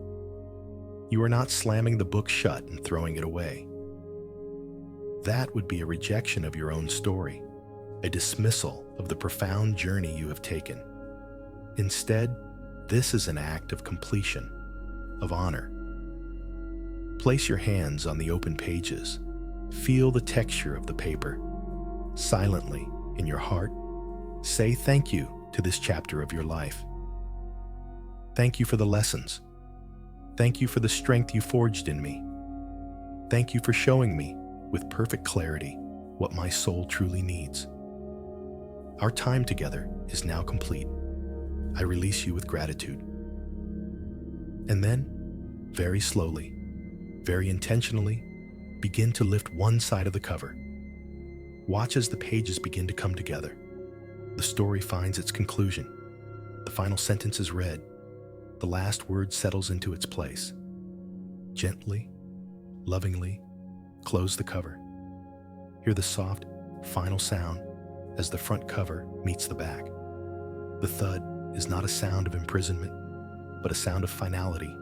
You are not slamming the book shut and throwing it away. That would be a rejection of your own story. a dismissal of the profound journey you have taken. Instead, this is an act of completion, of honor. Place your hands on the open pages. Feel the texture of the paper. Silently, in your heart, say thank you to this chapter of your life. Thank you for the lessons. Thank you for the strength you forged in me. Thank you for showing me, with perfect clarity, what my soul truly needs. Our time together is now complete. I release you with gratitude. And then, very slowly, very intentionally, begin to lift one side of the cover. Watch as the pages begin to come together. The story finds its conclusion. The final sentence is read. The last word settles into its place. Gently, lovingly, close the cover. Hear the soft, final sound as the front cover meets the back. The thud is not a sound of imprisonment, but a sound of finality,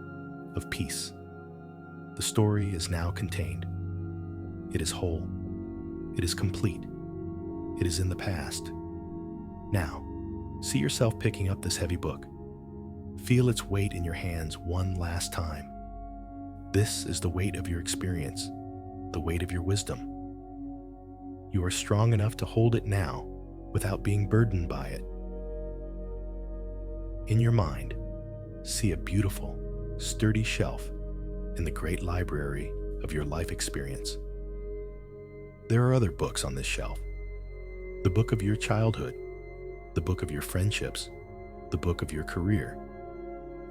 of peace. The story is now contained. It is whole. It is complete. It is in the past. Now, see yourself picking up this heavy book. Feel its weight in your hands one last time. This is the weight of your experience, the weight of your wisdom. You are strong enough to hold it now without being burdened by it. In your mind, see a beautiful, sturdy shelf in the great library of your life experience. There are other books on this shelf. The book of your childhood, the book of your friendships, the book of your career.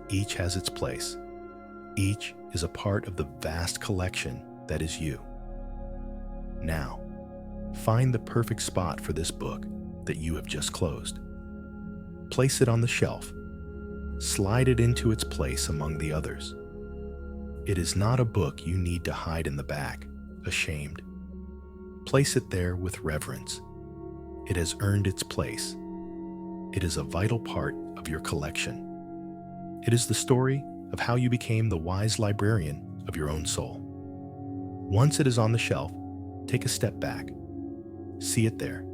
Each has its place. Each is a part of the vast collection that is you. Now, find the perfect spot for this book that you have just closed. Place it on the shelf. Slide it into its place among the others. It is not a book you need to hide in the back, ashamed. Place it there with reverence. It has earned its place. It is a vital part of your collection. It is the story of how you became the wise librarian of your own soul. Once it is on the shelf, take a step back. See it there,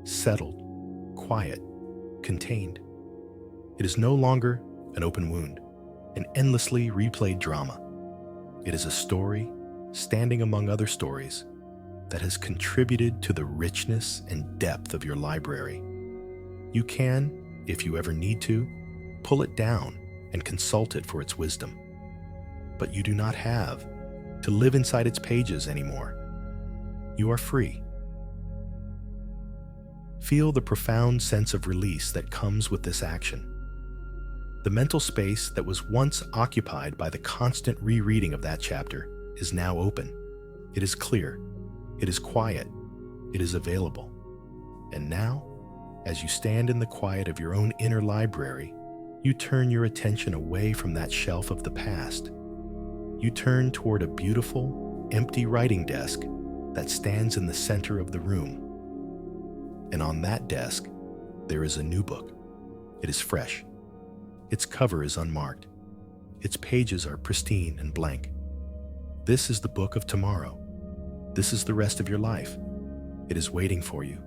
settled, quiet, contained. It is no longer an open wound, an endlessly replayed drama. It is a story, standing among other stories, that has contributed to the richness and depth of your library. You can, if you ever need to, pull it down and consult it for its wisdom. But you do not have to live inside its pages anymore. You are free. Feel the profound sense of release that comes with this action. The mental space that was once occupied by the constant rereading of that chapter is now open. It is clear. It is quiet. It is available. And now, as you stand in the quiet of your own inner library, you turn your attention away from that shelf of the past. You turn toward a beautiful, empty writing desk that stands in the center of the room. And on that desk, there is a new book. It is fresh. Its cover is unmarked. Its pages are pristine and blank. This is the book of tomorrow. This is the rest of your life. It is waiting for you.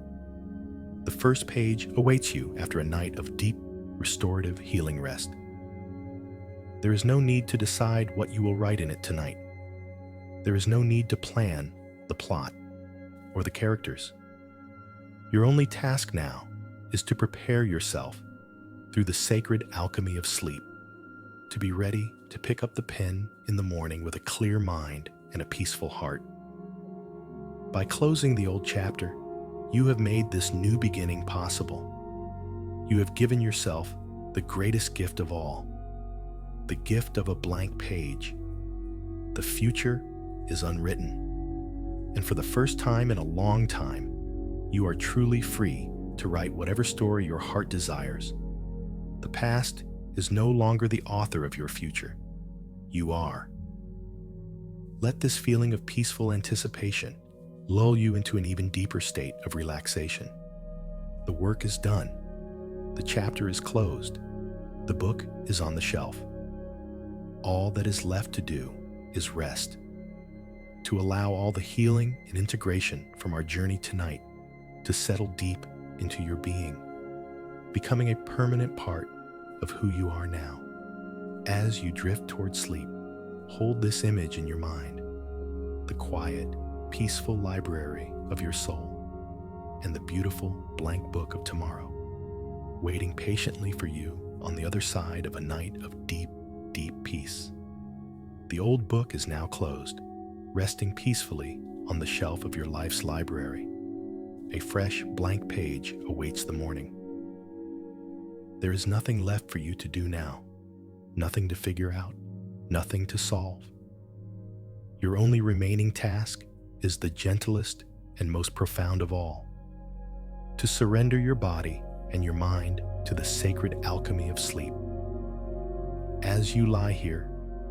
The first page awaits you after a night of deep, restorative healing rest. There is no need to decide what you will write in it tonight. There is no need to plan the plot or the characters. Your only task now is to prepare yourself through the sacred alchemy of sleep, to be ready to pick up the pen in the morning with a clear mind and a peaceful heart. By closing the old chapter, you have made this new beginning possible. You have given yourself the greatest gift of all, the gift of a blank page. The future is unwritten, and for the first time in a long time, you are truly free to write whatever story your heart desires. The past is no longer the author of your future. You are. Let this feeling of peaceful anticipation lull you into an even deeper state of relaxation. The work is done. The chapter is closed. The book is on the shelf. All that is left to do is rest, to allow all the healing and integration from our journey tonight to settle deep into your being, becoming a permanent part of who you are now. As you drift toward sleep, hold this image in your mind, the quiet, peaceful library of your soul, and the beautiful blank book of tomorrow, waiting patiently for you on the other side of a night of deep, deep peace. The old book is now closed, resting peacefully on the shelf of your life's library. A fresh, blank page awaits the morning. There is nothing left for you to do now, nothing to figure out, nothing to solve. Your only remaining task is the gentlest and most profound of all: to surrender your body and your mind to the sacred alchemy of sleep. As you lie here,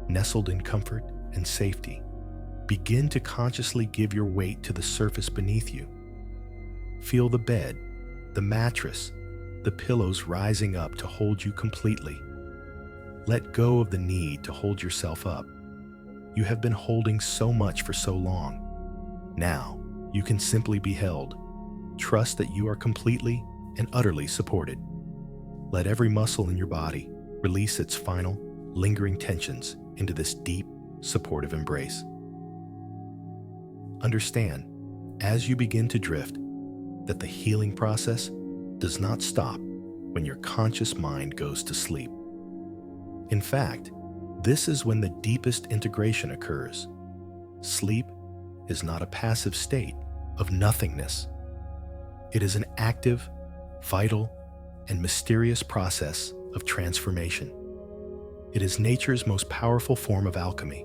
nestled in comfort and safety, begin to consciously give your weight to the surface beneath you. Feel the bed, the mattress, the pillows rising up to hold you completely. Let go of the need to hold yourself up. You have been holding so much for so long. Now, you can simply be held. Trust that you are completely and utterly supported. Let every muscle in your body release its final, lingering tensions into this deep, supportive embrace. Understand, as you begin to drift, that the healing process does not stop when your conscious mind goes to sleep. In fact, this is when the deepest integration occurs. Sleep is not a passive state of nothingness. It is an active, vital, and mysterious process of transformation. It is nature's most powerful form of alchemy.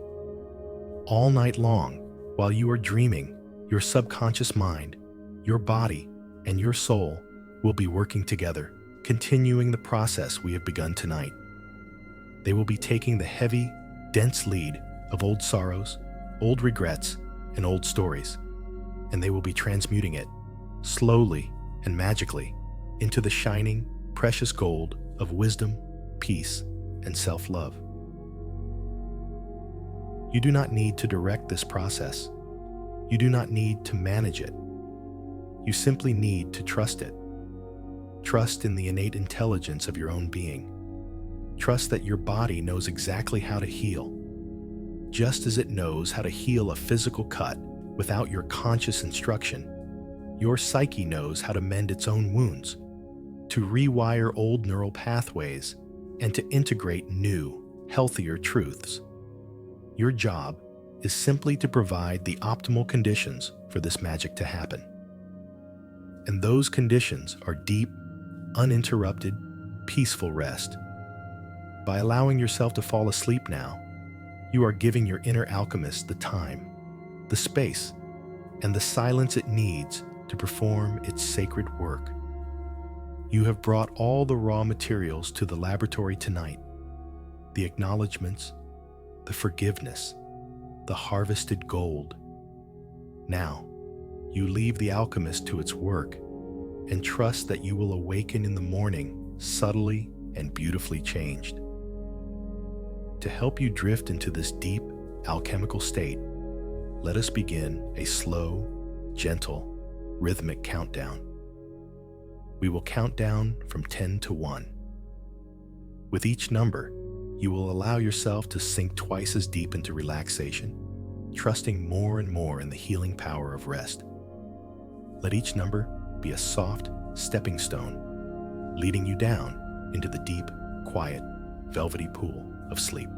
All night long, while you are dreaming, your subconscious mind, your body, and your soul will be working together, continuing the process we have begun tonight. They will be taking the heavy, dense lead of old sorrows, old regrets, and old stories, and they will be transmuting it, slowly and magically, into the shining, precious gold of wisdom, peace, and self-love. You do not need to direct this process. You do not need to manage it. You simply need to trust it. Trust in the innate intelligence of your own being. Trust that your body knows exactly how to heal, just as it knows how to heal a physical cut without your conscious instruction. Your psyche knows how to mend its own wounds, to rewire old neural pathways, and to integrate new, healthier truths. Your job is simply to provide the optimal conditions for this magic to happen. And those conditions are deep, uninterrupted, peaceful rest. By allowing yourself to fall asleep now, you are giving your inner alchemist the time, the space, and the silence it needs to perform its sacred work. You have brought all the raw materials to the laboratory tonight: the acknowledgments, the forgiveness, the harvested gold. Now, you leave the alchemist to its work and trust that you will awaken in the morning subtly and beautifully changed. To help you drift into this deep, alchemical state, let us begin a slow, gentle, rhythmic countdown. We will count down from 10 to 1. With each number, you will allow yourself to sink twice as deep into relaxation, trusting more and more in the healing power of rest. Let each number be a soft stepping stone, leading you down into the deep, quiet, velvety pool of sleep.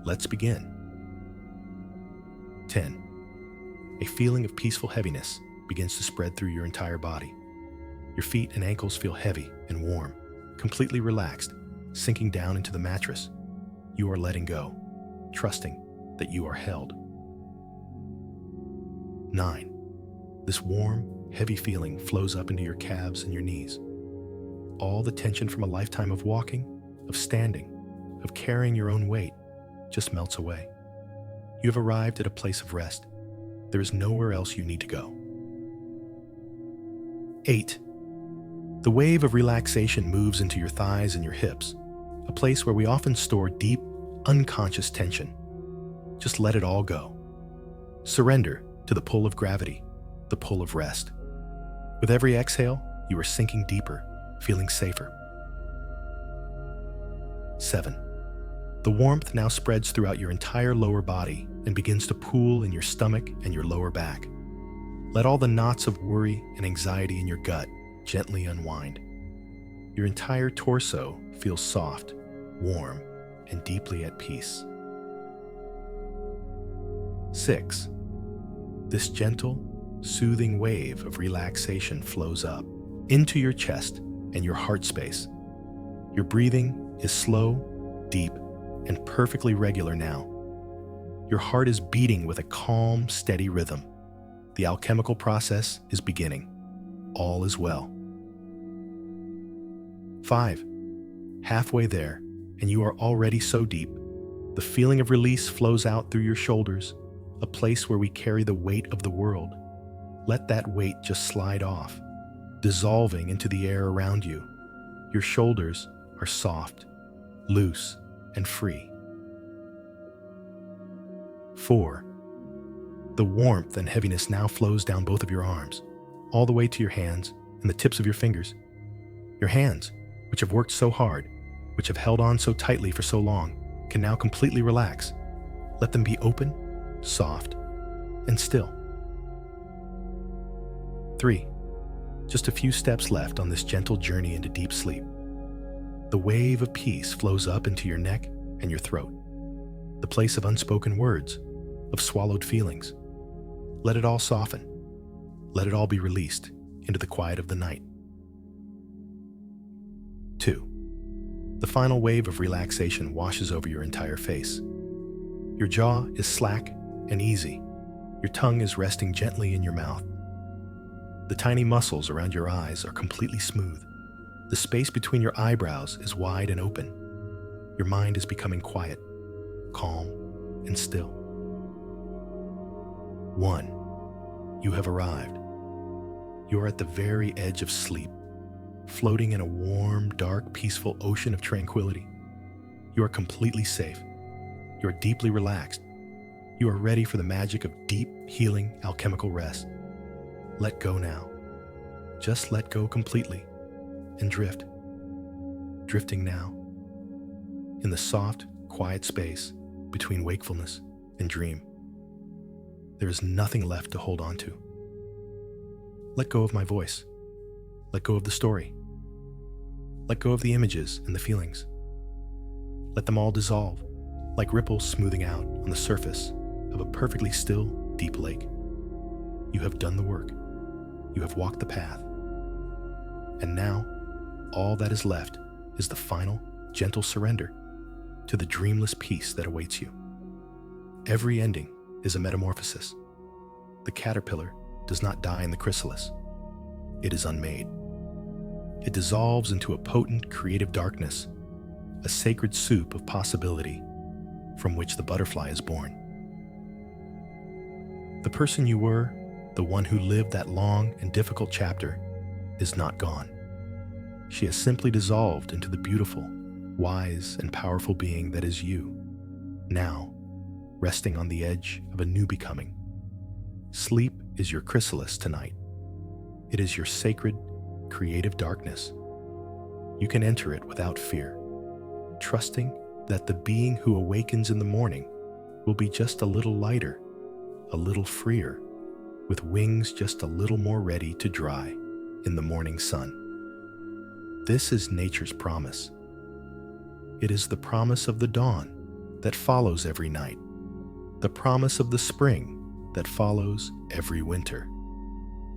Let's begin. 10. A feeling of peaceful heaviness begins to spread through your entire body. Your feet and ankles feel heavy and warm, completely relaxed, sinking down into the mattress. You are letting go, trusting that you are held. 9. This warm, heavy feeling flows up into your calves and your knees. All the tension from a lifetime of walking, of standing, of carrying your own weight just melts away. You have arrived at a place of rest. There is nowhere else you need to go. 8. The wave of relaxation moves into your thighs and your hips, a place where we often store deep, unconscious tension. Just let it all go. Surrender to the pull of gravity, the pull of rest. With every exhale, You are sinking deeper, feeling safer. 7. The warmth now spreads throughout your entire lower body and begins to pool in your stomach and your lower back. Let all the knots of worry and anxiety in your gut gently unwind. Your entire torso feels soft, warm, and deeply at peace. 6. This gentle, soothing wave of relaxation flows up into your chest and your heart space. Your breathing is slow, deep, and perfectly regular now. Your heart is beating with a calm, steady rhythm. The alchemical process is beginning. All is well. 5. Halfway there, and you are already so deep. The feeling of release flows out through your shoulders, a place where we carry the weight of the world. Let that weight just slide off, dissolving into the air around you. Your shoulders are soft, loose, and free. 4. The warmth and heaviness now flows down both of your arms, all the way to your hands and the tips of your fingers. Your hands, which have worked so hard, which have held on so tightly for so long, can now completely relax. Let them be open, soft, and still. 3. Just a few steps left on this gentle journey into deep sleep. The wave of peace flows up into your neck and your throat, the place of unspoken words, of swallowed feelings. Let it all soften. Let it all be released into the quiet of the night. 2. The final wave of relaxation washes over your entire face. Your jaw is slack and easy. Your tongue is resting gently in your mouth. The tiny muscles around your eyes are completely smooth. The space between your eyebrows is wide and open. Your mind is becoming quiet, calm, and still. 1. You have arrived. You are at the very edge of sleep, floating in a warm, dark, peaceful ocean of tranquility. You are completely safe. You are deeply relaxed. You are ready for the magic of deep, healing, alchemical rest. Let go now. Just let go completely and drift. Drifting now in the soft, quiet space between wakefulness and dream. There is nothing left to hold on to. Let go of my voice. Let go of the story. Let go of the images and the feelings. Let them all dissolve, like ripples smoothing out on the surface of a perfectly still, deep lake. You have done the work. You have walked the path. And now, all that is left is the final, gentle surrender to the dreamless peace that awaits you. Every ending is a metamorphosis. The caterpillar does not die in the chrysalis. It is unmade. It dissolves into a potent, creative darkness, a sacred soup of possibility from which the butterfly is born. The person you were, the one who lived that long and difficult chapter, is not gone. She has simply dissolved into the beautiful, wise, and powerful being that is you, now resting on the edge of a new becoming. Sleep is your chrysalis tonight. It is your sacred, creative darkness. You can enter it without fear, trusting that the being who awakens in the morning will be just a little lighter, a little freer, with wings just a little more ready to dry in the morning sun. This is nature's promise. It is the promise of the dawn that follows every night, the promise of the spring that follows every winter.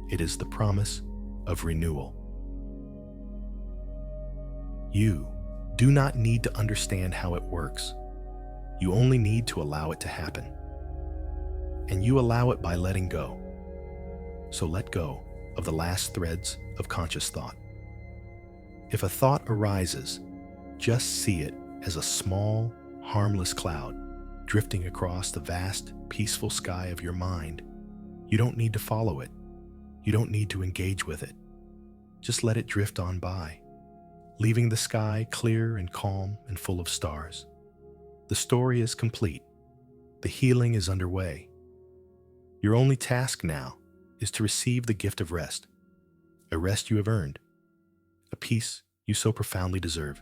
It is the promise of renewal. You do not need to understand how it works. You only need to allow it to happen. And you allow it by letting go. So let go of the last threads of conscious thought. If a thought arises, just see it as a small, harmless cloud drifting across the vast, peaceful sky of your mind. You don't need to follow it. You don't need to engage with it. Just let it drift on by, leaving the sky clear and calm and full of stars. The story is complete. The healing is underway. Your only task now is to receive the gift of rest, a rest you have earned, a peace you so profoundly deserve.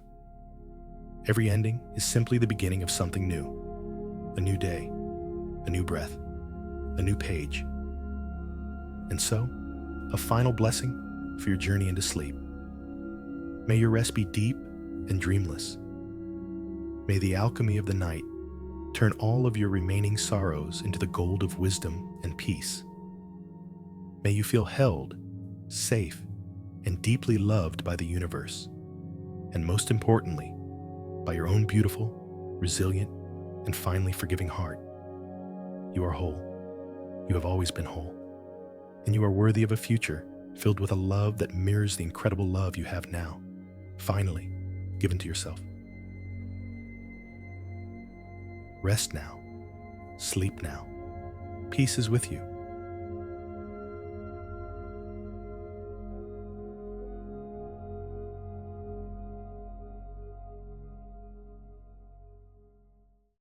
Every ending is simply the beginning of something new, a new day, a new breath, a new page. And so, a final blessing for your journey into sleep. May your rest be deep and dreamless. May the alchemy of the night turn all of your remaining sorrows into the gold of wisdom and peace. May you feel held, safe, and deeply loved by the universe, and most importantly, by your own beautiful, resilient, and finally forgiving heart. You are whole. You have always been whole. And you are worthy of a future filled with a love that mirrors the incredible love you have now, finally given to yourself. Rest now. Sleep now. Peace is with you.